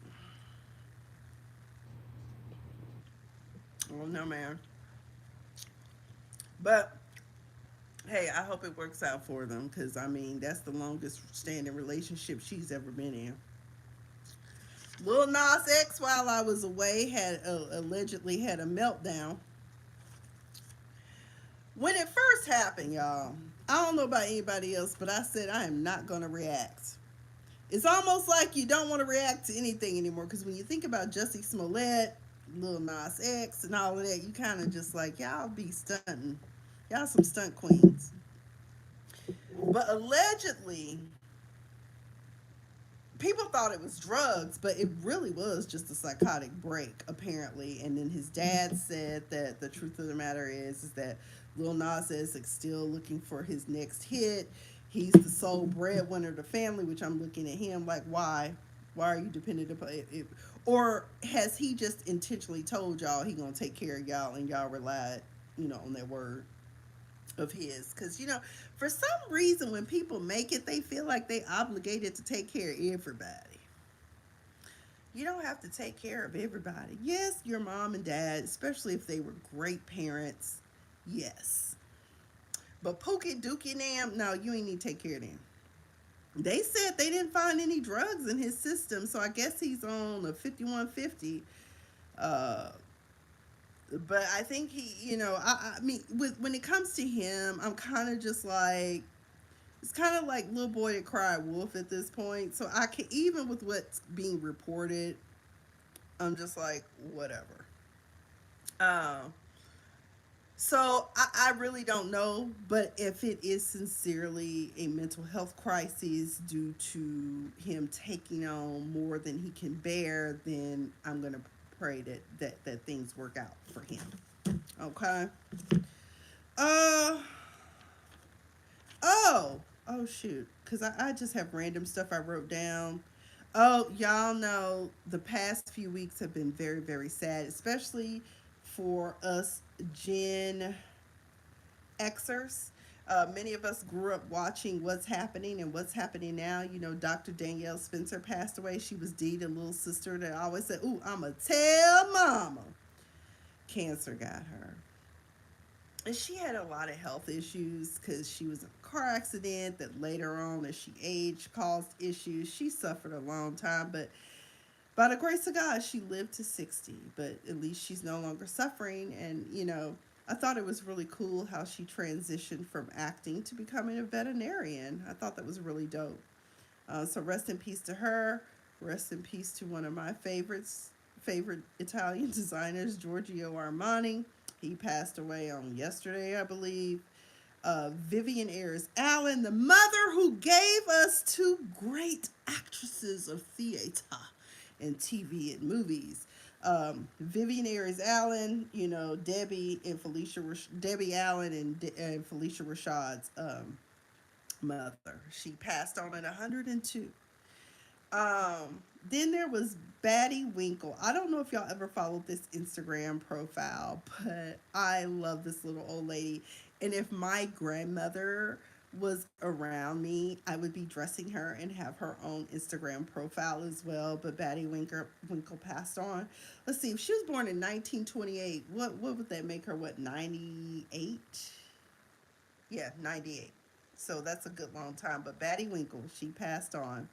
Well, no, man. But hey, I hope it works out for them because I mean that's the longest standing relationship she's ever been in. Lil Nas X, while I was away, had allegedly had a meltdown when it first happened, y'all. I don't know about anybody else, but I said I am not gonna react. It's almost like you don't want to react to anything anymore because when you think about Jussie Smollett, Lil Nas X, and all of that, you kind of just like y'all be stunting. Y'all some stunt queens. But allegedly, people thought it was drugs, but it really was just a psychotic break, apparently. And then his dad said that the truth of the matter is that Lil Nas is still looking for his next hit. He's the sole breadwinner of the family, which I'm looking at him like, why? Why are you dependent upon it? Or has he just intentionally told y'all he gonna take care of y'all and y'all relied, on that word of his? Because for some reason, when people make it, they feel like they obligated to take care of everybody. You don't have to take care of everybody. Yes, your mom and dad, especially if they were great parents. Yes. But Pookie, Dookie, and them, no, you ain't need to take care of them. They said they didn't find any drugs in his system, so I guess he's on a 5150. Uh, but I think I mean, when it comes to him, I'm kind of just like, it's kind of like little boy that cried wolf at this point. So I can, even with what's being reported, I'm just like, whatever. Um, so I really don't know, but if it is sincerely a mental health crisis due to him taking on more than he can bear, then I'm gonna pray that things work out for him. Okay. Uh oh shoot, because I just have random stuff I wrote down. Oh, y'all know the past few weeks have been very, very sad, especially for us Gen Xers. Many of us grew up watching What's Happening and What's Happening Now. Dr. Danielle Spencer passed away. She was Dee, the little sister that always said, "Ooh, I'ma tell mama." Cancer got her. And she had a lot of health issues because she was in a car accident that later on, as she aged, caused issues. She suffered a long time, but by the grace of God, she lived to 60, but at least she's no longer suffering. And, I thought it was really cool how she transitioned from acting to becoming a veterinarian. I thought that was really dope. So rest in peace to her. Rest in peace to one of my favorite Italian designers, Giorgio Armani. He passed away on yesterday, I believe. Vivian Ayres Allen, the mother who gave us two great actresses of theater and TV and movies. Vivian Ayres Allen, Debbie Allen and Felicia Rashad's mother. She passed on at 102. Then there was Batty Winkle. I don't know if y'all ever followed this Instagram profile, but I love this little old lady. And if my grandmother was around me, I would be dressing her and have her own Instagram profile as well. But Winkle passed on. Let's see, if she was born in 1928, what would that make her? What, 98? Yeah, 98. So that's a good long time. But Batty Winkle, she passed on.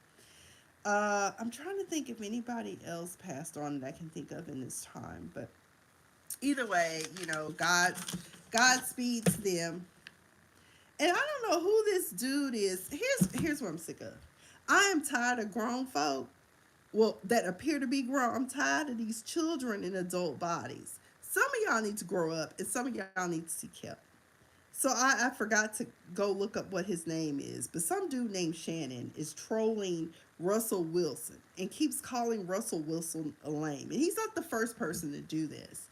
I'm trying to think if anybody else passed on that I can think of in this time, but either way, God speeds them. And I don't know who this dude is. Here's what I'm sick of. I am tired of grown folk, well, that appear to be grown. I'm tired of these children in adult bodies. Some of y'all need to grow up, and some of y'all need to seek help. So I forgot to go look up what his name is, but some dude named Shannon is trolling Russell Wilson and keeps calling Russell Wilson a lame. And he's not the first person to do this.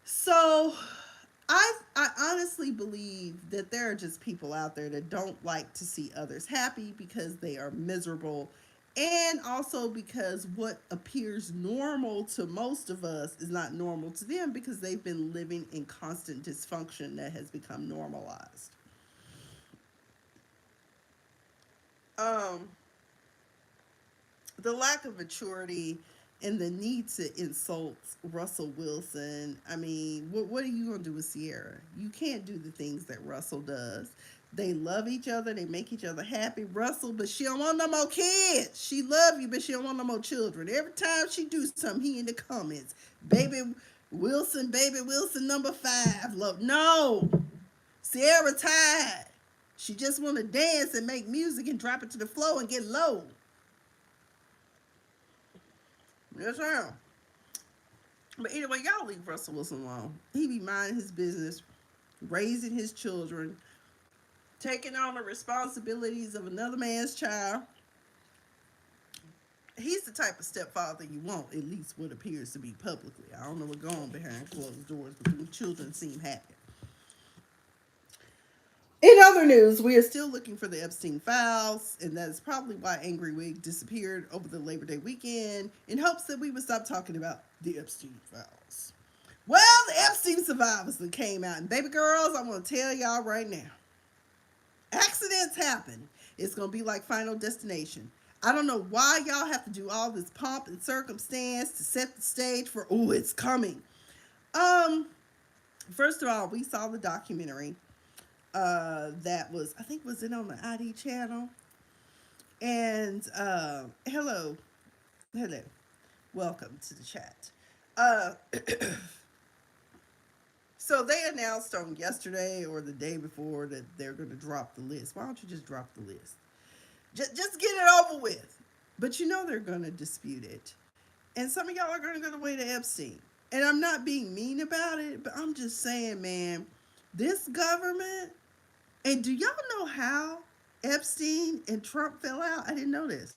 So I honestly believe that there are just people out there that don't like to see others happy because they are miserable, and also because what appears normal to most of us is not normal to them because they've been living in constant dysfunction that has become normalized. Um, the lack of maturity and the need to insult Russell Wilson. I mean, what are you gonna do with Sierra? You can't do the things that Russell does. They love each other. They make each other happy. Russell, but she don't want no more kids. She love you, but she don't want no more children. Every time she do something, he in the comments, baby Wilson number 5. Love, no, Sierra tired. She just want to dance and make music and drop it to the floor and get low. Yes, sir. But anyway, y'all leave Russell Wilson alone. He be minding his business, raising his children, taking on the responsibilities of another man's child. He's the type of stepfather you want, at least what appears to be publicly. I don't know what's going on behind closed doors, but the children seem happy. In other news, we are still looking for the Epstein files, and that is probably why Angry Wig disappeared over the Labor Day weekend in hopes that we would stop talking about the Epstein files. Well, the Epstein survivors that came out, and baby girls, I'm going to tell y'all right now, accidents happen. It's going to be like Final Destination. I don't know why y'all have to do all this pomp and circumstance to set the stage for, oh, it's coming. Um, First of all, we saw the documentary that was, I think, was it on the ID channel? And hello, hello, welcome to the chat. Uh, so they announced on yesterday or the day before that they're going to drop the list. Why don't you just drop the list? Just get it over with. But you know they're going to dispute it. And some of y'all are going to go the way to Epstein. And I'm not being mean about it, but I'm just saying, man, this government. And do y'all know how Epstein and Trump fell out? I didn't know this.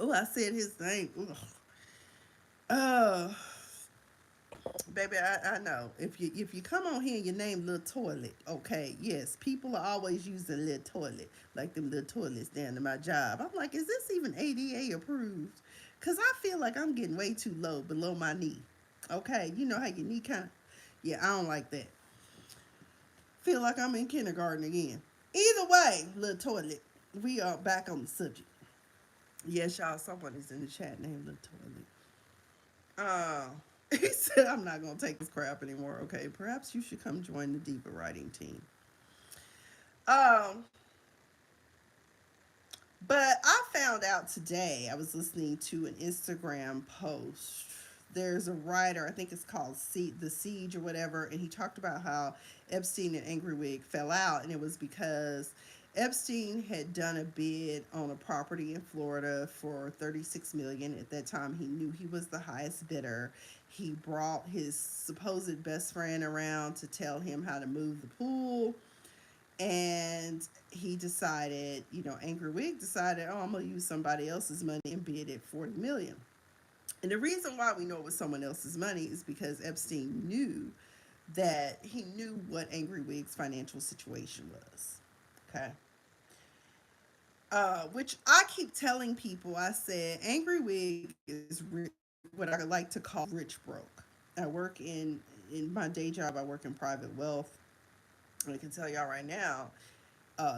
Oh, I said his name. Ugh. Uh, Baby, I know. If you come on here and you name Little Toilet, okay, yes, people are always using Little Toilet, like them little toilets down to my job. I'm like, is this even ADA approved? Because I feel like I'm getting way too low below my knee. Okay, you know how your knee kind of, yeah, I don't like that. Feel like I'm in kindergarten again. Either way, Little Toilet, we are back on the subject. Yes, y'all, someone is in the chat named Little Toilet. He said, I'm not going to take this crap anymore. Okay, perhaps you should come join the Diva writing team. Um, but I found out today, I was listening to an Instagram post. There's a writer, I think it's called The Siege or whatever, and he talked about how Epstein and Angry Wig fell out, and it was because Epstein had done a bid on a property in Florida for 36 million. At that time, he knew he was the highest bidder. He brought his supposed best friend around to tell him how to move the pool, and he decided, Angry Wig decided, oh, I'm gonna use somebody else's money and bid at 40 million. And the reason why we know it was someone else's money is because Epstein knew that he knew what Angry Wig's financial situation was. Okay. Which I keep telling people, I said, Angry Wig is what I like to call rich broke. I work in my day job, I work in private wealth. And I can tell y'all right now,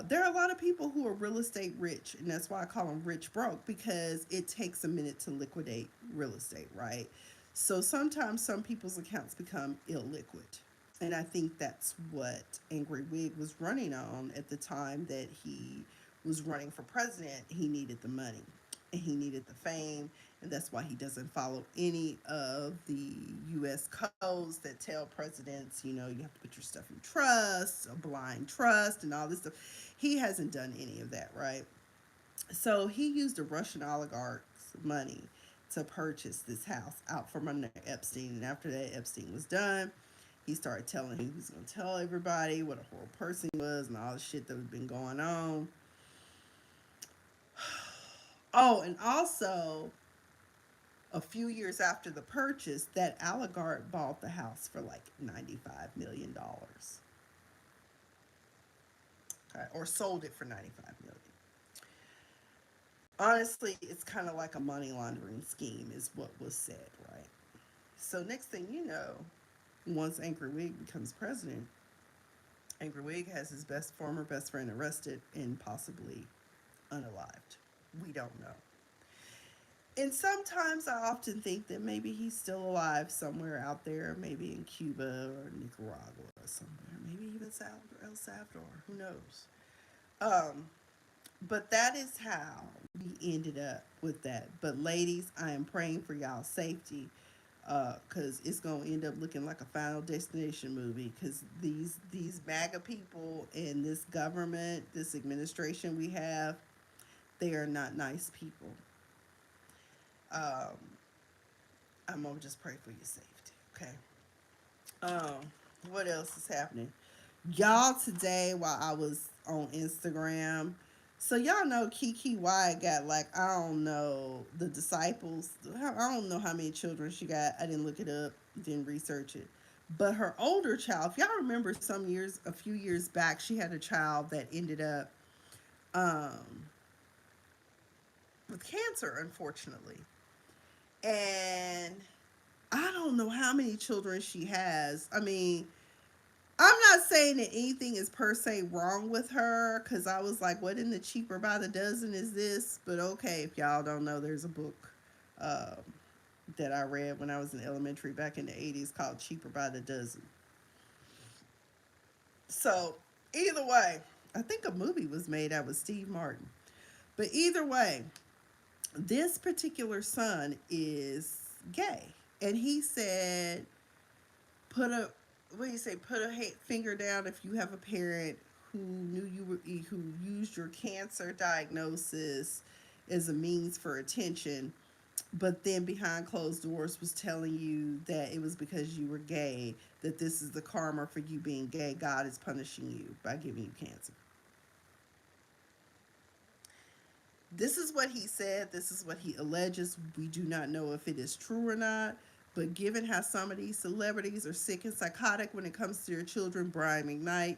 there are a lot of people who are real estate rich, and that's why I call them rich broke, because it takes a minute to liquidate real estate, right? So sometimes some people's accounts become illiquid. And I think that's what Angry Wig was running on at the time that he was running for president. He needed the money and he needed the fame. And that's why he doesn't follow any of the U.S. codes that tell presidents, you have to put your stuff in trust, a blind trust, and all this stuff. He hasn't done any of that, right? So he used a Russian oligarch's money to purchase this house out from under Epstein. And after that, Epstein was done. He started telling him he was going to tell everybody what a horrible person he was and all the shit that had been going on. Oh, and also, a few years after the purchase, that oligarch bought the house for like $95 million. Okay, or sold it for $95 million. Honestly, it's kind of like a money laundering scheme, is what was said, right? So, next thing you know, once Angry Wig becomes president, Angry Wig has his former best friend arrested and possibly unalived. We don't know. And sometimes I often think that maybe he's still alive somewhere out there, maybe in Cuba or Nicaragua or somewhere, maybe even El Salvador. Who knows? Um, but that is how we ended up with that. But ladies, I am praying for y'all safety, because it's gonna end up looking like a Final Destination movie. Because these MAGA people and this government, this administration we have, they are not nice people. Um, I'm gonna just pray for your safety. Okay. What else is happening? Y'all, today while I was on Instagram, so y'all know Kiki White got, like, I don't know, the disciples. I don't know how many children she got. I didn't look it up, didn't research it. But her older child, if y'all remember, a few years back, she had a child that ended up um, with cancer, unfortunately. And I don't know how many children she has. I mean, I'm not saying that anything is per se wrong with her, because I was like, what in the cheaper by the dozen is this? But okay, if y'all don't know, there's a book um, that I read when I was in elementary back in the 80s called Cheaper by the Dozen. So, either way, I think a movie was made out with Steve Martin. But either way, this particular son is gay. And he said, put a what do you say, put a finger down if you have a parent who knew you were, who used your cancer diagnosis as a means for attention, but then behind closed doors was telling you that it was because you were gay, that this is the karma for you being gay. God is punishing you by giving you cancer. This is what he said. This is what he alleges. We do not know if it is true or not. But given how some of these celebrities are sick and psychotic when it comes to their children, Brian McKnight,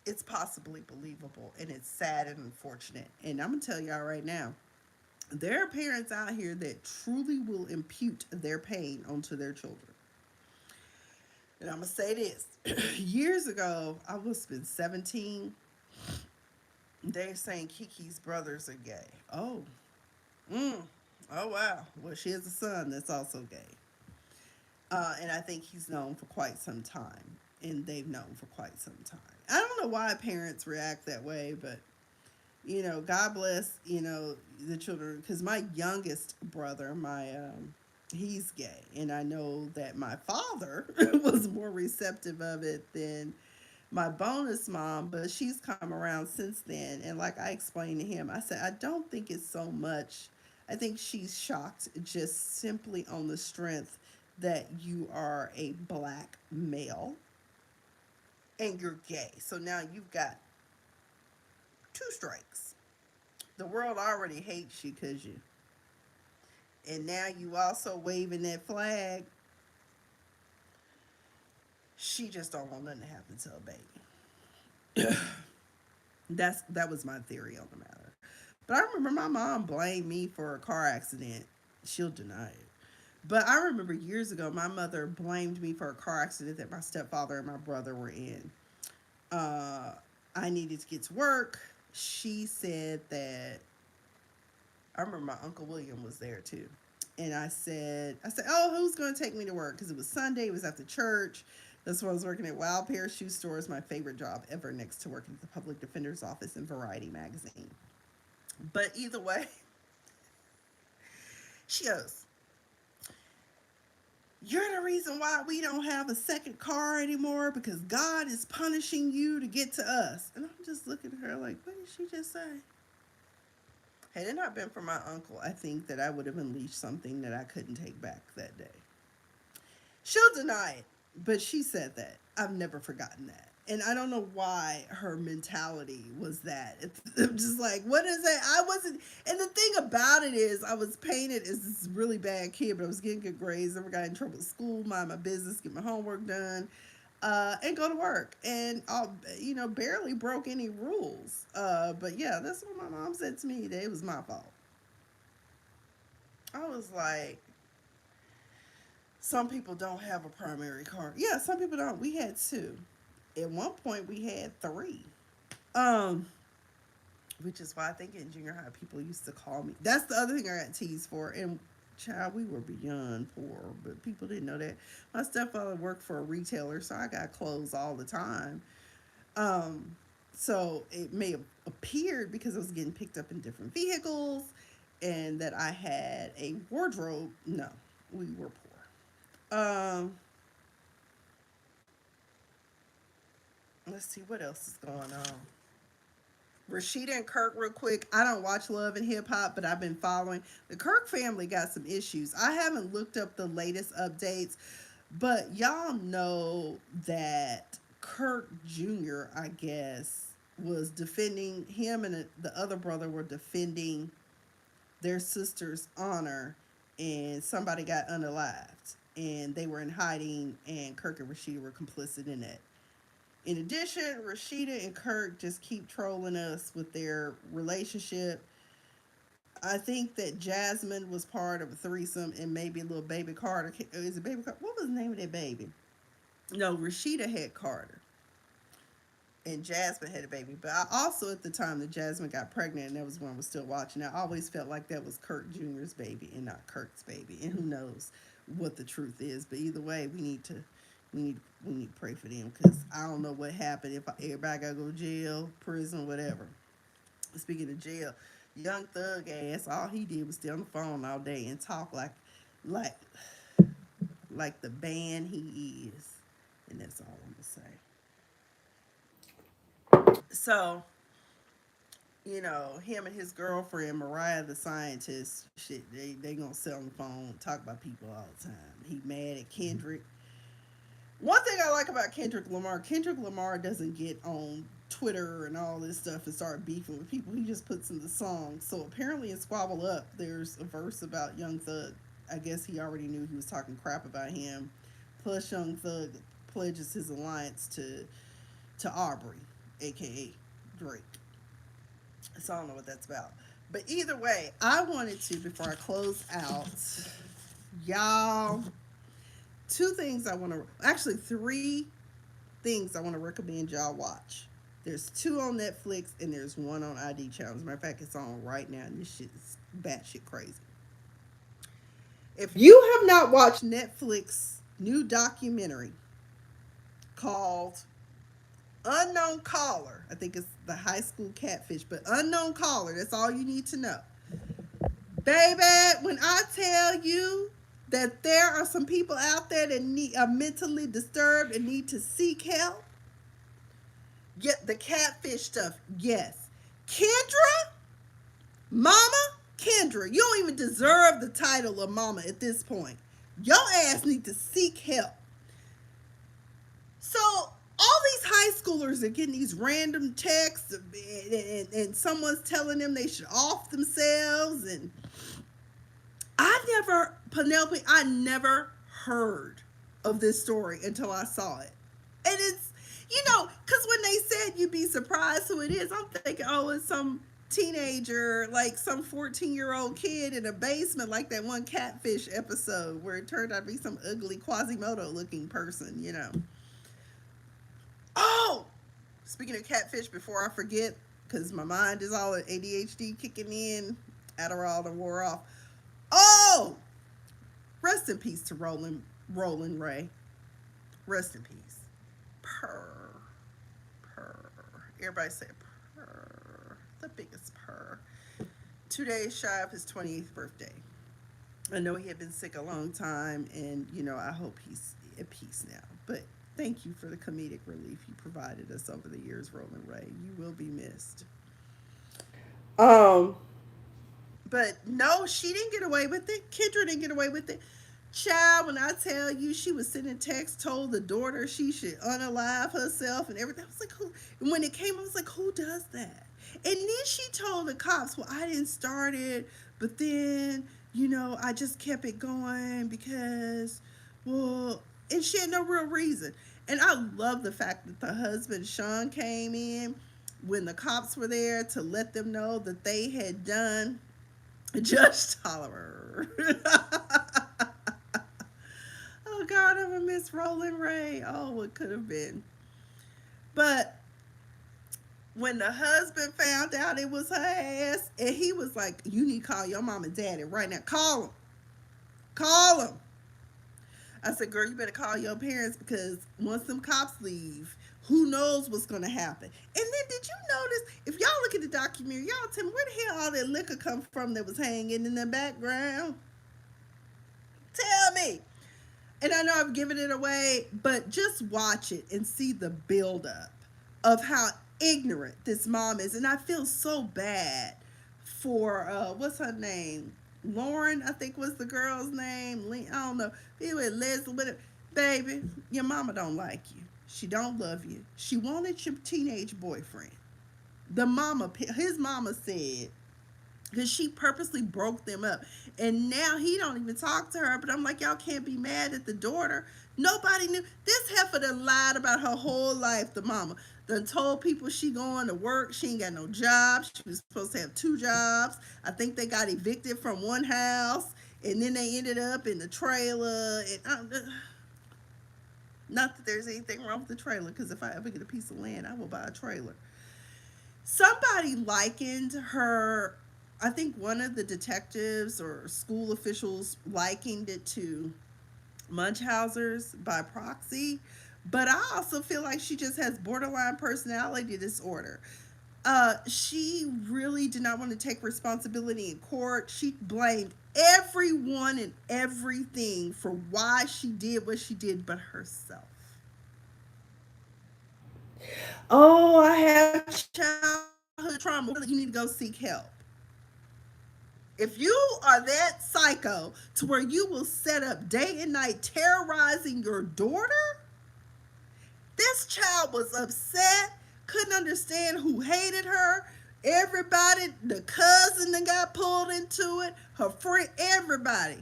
it's possibly believable, and it's sad and unfortunate. And I'm going to tell y'all right now, there are parents out here that truly will impute their pain onto their children. And I'm going to say this. Years ago, I must have been 17. They're saying Kiki's brothers are gay. Oh, mm. Oh, wow. Well, she has a son that's also gay. And I think he's known for quite some time. And they've known for quite some time. I don't know why parents react that way, but, God bless, the children. Because my youngest brother, he's gay. And I know that my father was more receptive of it than my bonus mom, but she's come around since then. And like I explained to him, I said, I don't think it's so much. I think she's shocked just simply on the strength that you are a black male and you're gay. So now you've got two strikes. The world already hates you because you, and now you also waving that flag. She just don't want nothing to happen to a baby. That was my theory on the matter. But I remember my mom blamed me for a car accident. She'll deny it. But I remember years ago, my mother blamed me for a car accident that my stepfather and my brother were in. Uh, I needed to get to work. She said that, I remember my Uncle William was there too. And I said, oh, who's going to take me to work? Because it was Sunday, it was after church. That's when I was working at Wild Pair Shoe Store. Is my favorite job ever, next to working at the public defender's office in Variety magazine. But either way, she goes, you're the reason why we don't have a second car anymore, because God is punishing you to get to us. And I'm just looking at her like, what did she just say? Had it not been for my uncle, I think that I would have unleashed something that I couldn't take back that day. She'll deny it, but she said that. I've never forgotten that. And I don't know why her mentality was that. I'm just like, what is it? I wasn't. And the thing about it is, I was painted as this really bad kid, but I was getting good grades. Never got in trouble at school, mind my business, get my homework done, and go to work. And barely broke any rules. But yeah, that's what my mom said to me, that it was my fault. I was like, some people don't have a primary car. Yeah, some people don't. We had two. At one point, we had three. Um, which is why I think in junior high people used to call me. That's the other thing I got teased for. And child, we were beyond poor, but people didn't know that. My stepfather worked for a retailer, so I got clothes all the time. Um, so it may have appeared because I was getting picked up in different vehicles and that I had a wardrobe. No, we were poor. Let's see what else is going on. Rashida and Kirk, real quick. I don't watch Love and Hip Hop, but I've been following. The Kirk family got some issues. I haven't looked up the latest updates, but y'all know that Kirk Jr., I guess, was defending him and the other brother were defending their sister's honor, and somebody got unalived. And they were in hiding, and Kirk and Rashida were complicit in that. In addition, Rashida and Kirk just keep trolling us with their relationship. I think that Jasmine was part of a threesome and maybe a little baby Carter. Is it baby Carter? What was the name of that baby? No, Rashida had Carter and Jasmine had a baby. But I also, at the time that Jasmine got pregnant, and that was when I was still watching, I always felt like that was Kirk Jr.'s baby and not Kirk's baby. And who knows what the truth is. But either way, we need to pray for them because I don't know what happened. If everybody got to go to jail, prison, whatever. Speaking of jail, Young Thug ass, all he did was stay on the phone all day and talk like like the band he is, and that's all I'm gonna say. So, him and his girlfriend Mariah the scientist, shit, they gonna sit on the phone, talk about people all the time. He mad at Kendrick. One thing I like about Kendrick Lamar doesn't get on Twitter and all this stuff and start beefing with people. He just puts in the song. So apparently in Squabble Up, there's a verse about Young Thug. I guess he already knew he was talking crap about him. Plus, Young Thug pledges his alliance to Aubrey, aka Drake. So I don't know what that's about. But either way, I wanted to, before I close out, y'all, two things I want to, actually three things I want to recommend y'all watch. There's two on Netflix and there's one on ID Channel. As a matter of fact, it's on right now and this shit is batshit crazy. If you have not watched Netflix new documentary called Unknown Caller, I think it's the high school catfish, but Unknown Caller, that's all you need to know. Baby, when I tell you that there are some people out there that are mentally disturbed and need to seek help, get the catfish stuff, yes. Kendra, Mama, Kendra, you don't even deserve the title of Mama at this point. Your ass need to seek help. So all these high schoolers are getting these random texts and someone's telling them they should off themselves. And Penelope, I never heard of this story until I saw it. And it's, because when they said you'd be surprised who it is, I'm thinking, oh, it's some teenager, like some 14-year-old kid in a basement, like that one catfish episode where it turned out to be some ugly Quasimodo looking person. Oh, speaking of catfish, before I forget, because my mind is all ADHD kicking in, Adderall and wore off. Oh, rest in peace to Roland Ray. Rest in peace. Purr. Purr. Everybody say purr. The biggest purr. 2 days shy of his 28th birthday. I know he had been sick a long time, and, I hope he's at peace now. But thank you for the comedic relief you provided us over the years, Roland Ray. You will be missed. Um, but no, she didn't get away with it. Kendra didn't get away with it. Child, when I tell you she was sending text, told the daughter she should unalive herself and everything. I was like, who? And when it came, I was like, who does that? And then she told the cops, well, I didn't start it, but then, I just kept it going because, well, and she had no real reason. And I love the fact that the husband, Sean, came in when the cops were there to let them know that they had done Judge Tolliver. Oh God, I'm gonna miss Roland Ray. Oh, what could have been. But When the husband found out it was her ass, and he was like, "You need to call your mom and daddy right now. Call them, call them." I said, "Girl, you better call your parents because once them cops leave, who knows what's gonna happen." And then, did you notice? If y'all look at the documentary, y'all tell me where the hell all that liquor come from that was hanging in the background. Tell me. And I know I've given it away, but just watch it and see the buildup of how ignorant this mom is. And I feel so bad for what's her name? Lauren, I think was the girl's name. I don't know. Anyway, Leslie, whatever. Baby, your mama don't like you. She don't love you. She wanted your teenage boyfriend. His mama said, because she purposely broke them up. And now he don't even talk to her. But I'm like, y'all can't be mad at the daughter. Nobody knew. This heifer done lied about her whole life, the mama. Done told people she going to work. She ain't got no job. She was supposed to have two jobs. I think they got evicted from one house. And then they ended up in the trailer. And not that there's anything wrong with the trailer, because if I ever get a piece of land, I will buy a trailer. Somebody likened her, I think one of the detectives or school officials likened it to Munchausen's by proxy, but I also feel like she just has borderline personality disorder. She really did not want to take responsibility in court. She blamed everyone and everything for why she did what she did but herself. Oh, I have childhood trauma. You need to go seek help. If you are that psycho to where you will set up day and night terrorizing your daughter, this child was upset, couldn't understand who hated her. Everybody, the cousin that got pulled into it, her friend, everybody.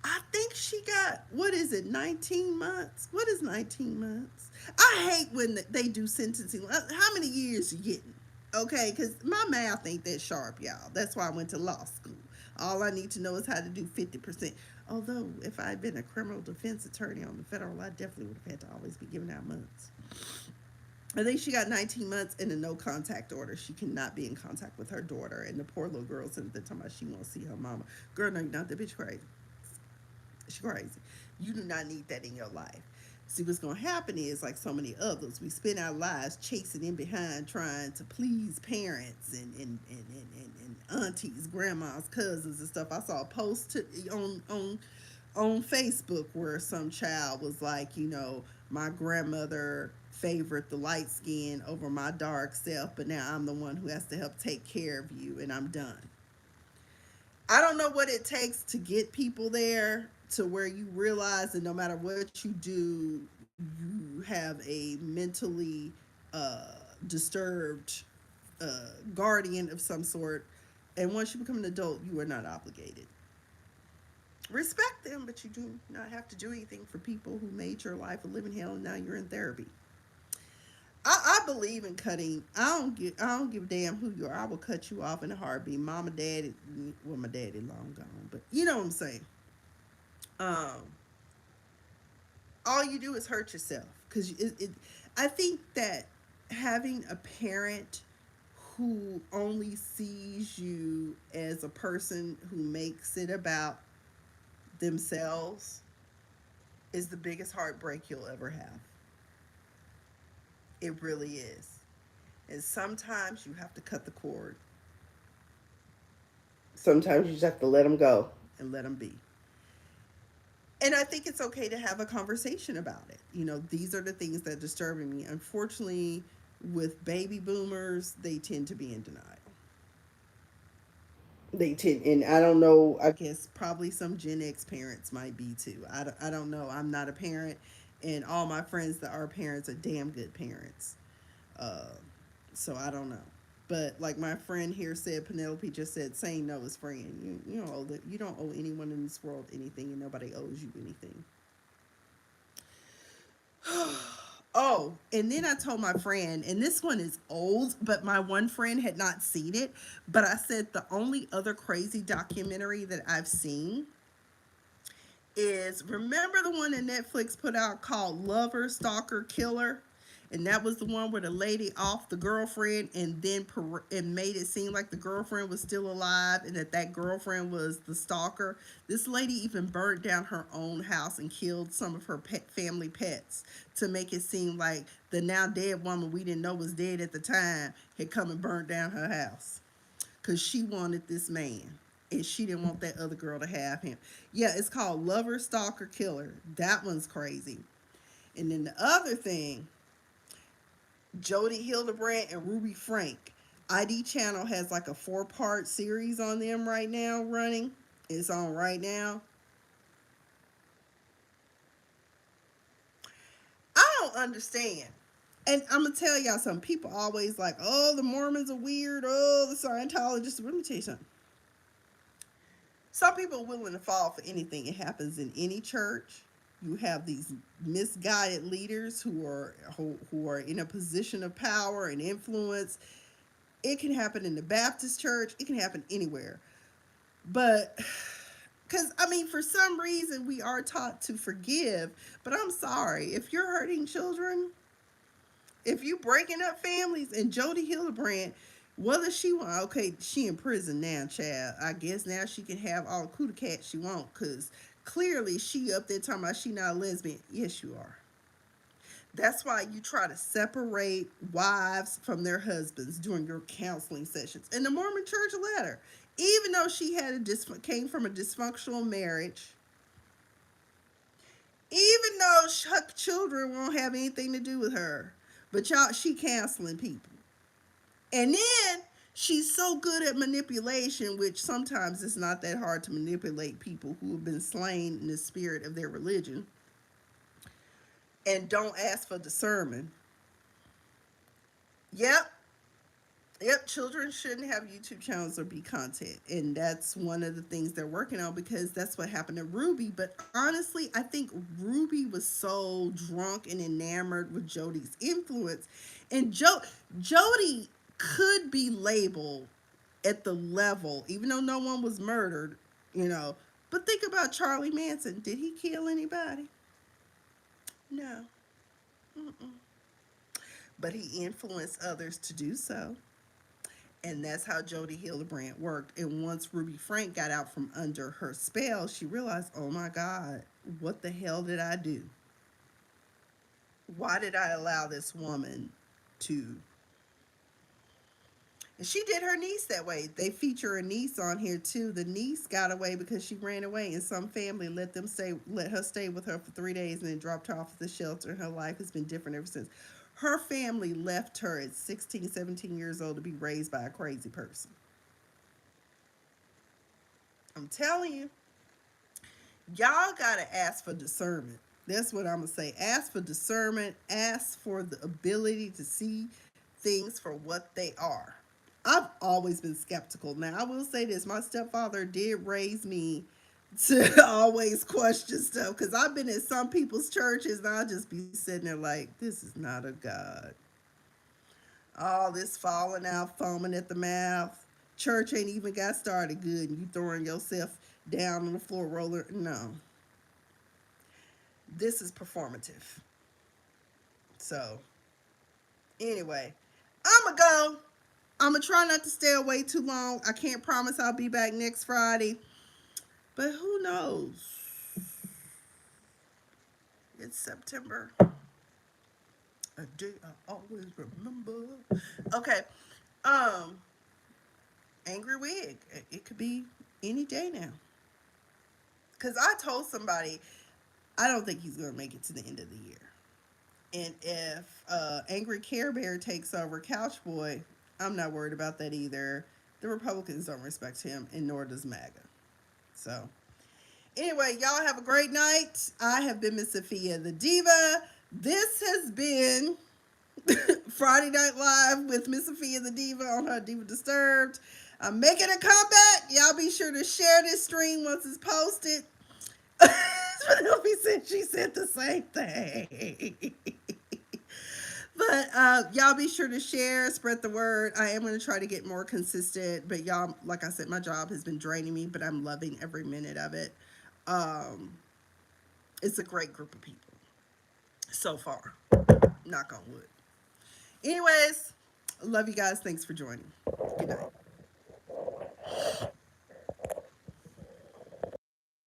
I think she got, what is it, 19 months? What is 19 months? I hate when they do sentencing. How many years you getting? Okay, because my math ain't that sharp, y'all. That's why I went to law school. All I need to know is how to do 50%. Although, if I had been a criminal defense attorney on the federal, I definitely would have had to always be giving out months. I think she got 19 months in a no contact order. She cannot be in contact with her daughter. And the poor little girl said at the time she won't see her mama. Girl, no, you're not. That bitch crazy. She's crazy. You do not need that in your life. See, what's going to happen is, like so many others, we spend our lives chasing in behind trying to please parents and aunties, grandmas, cousins, and stuff. I saw a post on Facebook where some child was like, my grandmother favored the light skin over my dark self, but now I'm the one who has to help take care of you, and I'm done. I don't know what it takes to get people there to where you realize that no matter what you do, you have a mentally disturbed guardian of some sort. And once you become an adult, you are not obligated. Respect them, but you do not have to do anything for people who made your life a living hell and now you're in therapy. I believe in cutting. I don't give a damn who you are. I will cut you off in a heartbeat. Mama, daddy, well, my daddy long gone, but you know what I'm saying. Um, all you do is hurt yourself because I think that having a parent who only sees you as a person who makes it about themselves is the biggest heartbreak you'll ever have. It really is. And sometimes you have to cut the cord. Sometimes you just have to let them go and let them be. And I think it's okay to have a conversation about it. These are the things that disturb me. Unfortunately, with baby boomers, they tend to be in denial. They tend, and I don't know. I guess probably some Gen X parents might be too. I don't know. I'm not a parent, and all my friends that are parents are damn good parents. Uh, so I don't know. But like my friend here said, Penelope just said, saying no is freeing. You don't owe anyone in this world anything, and nobody owes you anything. Oh, and then I told my friend, and this one is old, but my one friend had not seen it. But I said the only other crazy documentary that I've seen is, remember the one that Netflix put out called Lover, Stalker, Killer? And that was the one where the lady off the girlfriend and then and made it seem like the girlfriend was still alive and that girlfriend was the stalker. This lady even burnt down her own house and killed some of her family pets to make it seem like the now dead woman we didn't know was dead at the time had come and burnt down her house because she wanted this man and she didn't want that other girl to have him. Yeah, it's called Lover, Stalker, Killer. That one's crazy. And then the other thing, Jody Hildebrandt and Ruby Frank. ID Channel has like a 4-part series on them right now running. It's on right now. I don't understand. And I'm gonna tell y'all something. People always like, oh, the Mormons are weird. Oh, the Scientologists. Let me tell you something. Some people are willing to fall for anything. It happens in any church. You have these misguided leaders who are in a position of power and influence. It can happen in the Baptist church. It can happen anywhere. But because I mean, for some reason, we are taught to forgive. But I'm sorry, if you're hurting children, if you breaking up families, and Jody Hildebrandt, whether she want, okay, she in prison now, child. I guess now she can have all the cootie cat she want, cause clearly she up there talking about she not a lesbian. Yes, you are. That's why you try to separate wives from their husbands during your counseling sessions. And the Mormon Church let her, even though she had came from a dysfunctional marriage, even though her children won't have anything to do with her, but y'all, she counseling people. And then she's so good at manipulation, which sometimes it's not that hard to manipulate people who have been slain in the spirit of their religion and don't ask for discernment. Yep. Yep, children shouldn't have YouTube channels or be content. And that's one of the things they're working on because that's what happened to Ruby. But honestly, I think Ruby was so drunk and enamored with Jody's influence. And Jody could be labeled at the level, even though no one was murdered, you know. But think about Charlie Manson. Did he kill anybody? No. Mm-mm. But he influenced others to do so. And that's how Jody Hildebrandt worked. And once Ruby Frank got out from under her spell, she realized, oh my God, what the hell did I do? Why did I allow this woman to? And she did her niece that way. They feature a niece on here too. The niece got away because she ran away, and some family let her stay with her for 3 days, and then dropped her off at the shelter. And her life has been different ever since. Her family left her at 16, 17 years old to be raised by a crazy person. I'm telling you, y'all gotta ask for discernment. That's what I'm gonna say. Ask for discernment. Ask for the ability to see things for what they are. I've always been skeptical. Now, I will say this: my stepfather did raise me to always question stuff because I've been at some people's churches and I'll just be sitting there like, this is not a God. All this falling out, foaming at the mouth. Church ain't even got started good and you throwing yourself down on the floor roller. No. This is performative. So, anyway, I'm going to go. I'm going to try not to stay away too long. I can't promise I'll be back next Friday. But who knows? It's September. A day I always remember. Okay. Angry Wig. It could be any day now. Because I told somebody I don't think he's going to make it to the end of the year. And if Angry Care Bear takes over Couch Boy, I'm not worried about that either. The Republicans don't respect him, and nor does MAGA. So, anyway, y'all have a great night. I have been Miss Sophia the Diva. This has been Friday Night Live with Miss Sophia the Diva on her Diva Disturbed. I'm making a comeback. Y'all be sure to share this stream once it's posted. Penelope said she said the same thing. But y'all be sure to share, spread the word. I am going to try to get more consistent. But y'all, like I said, my job has been draining me, but I'm loving every minute of it. It's a great group of people so far. Knock on wood. Anyways, love you guys. Thanks for joining. Good night.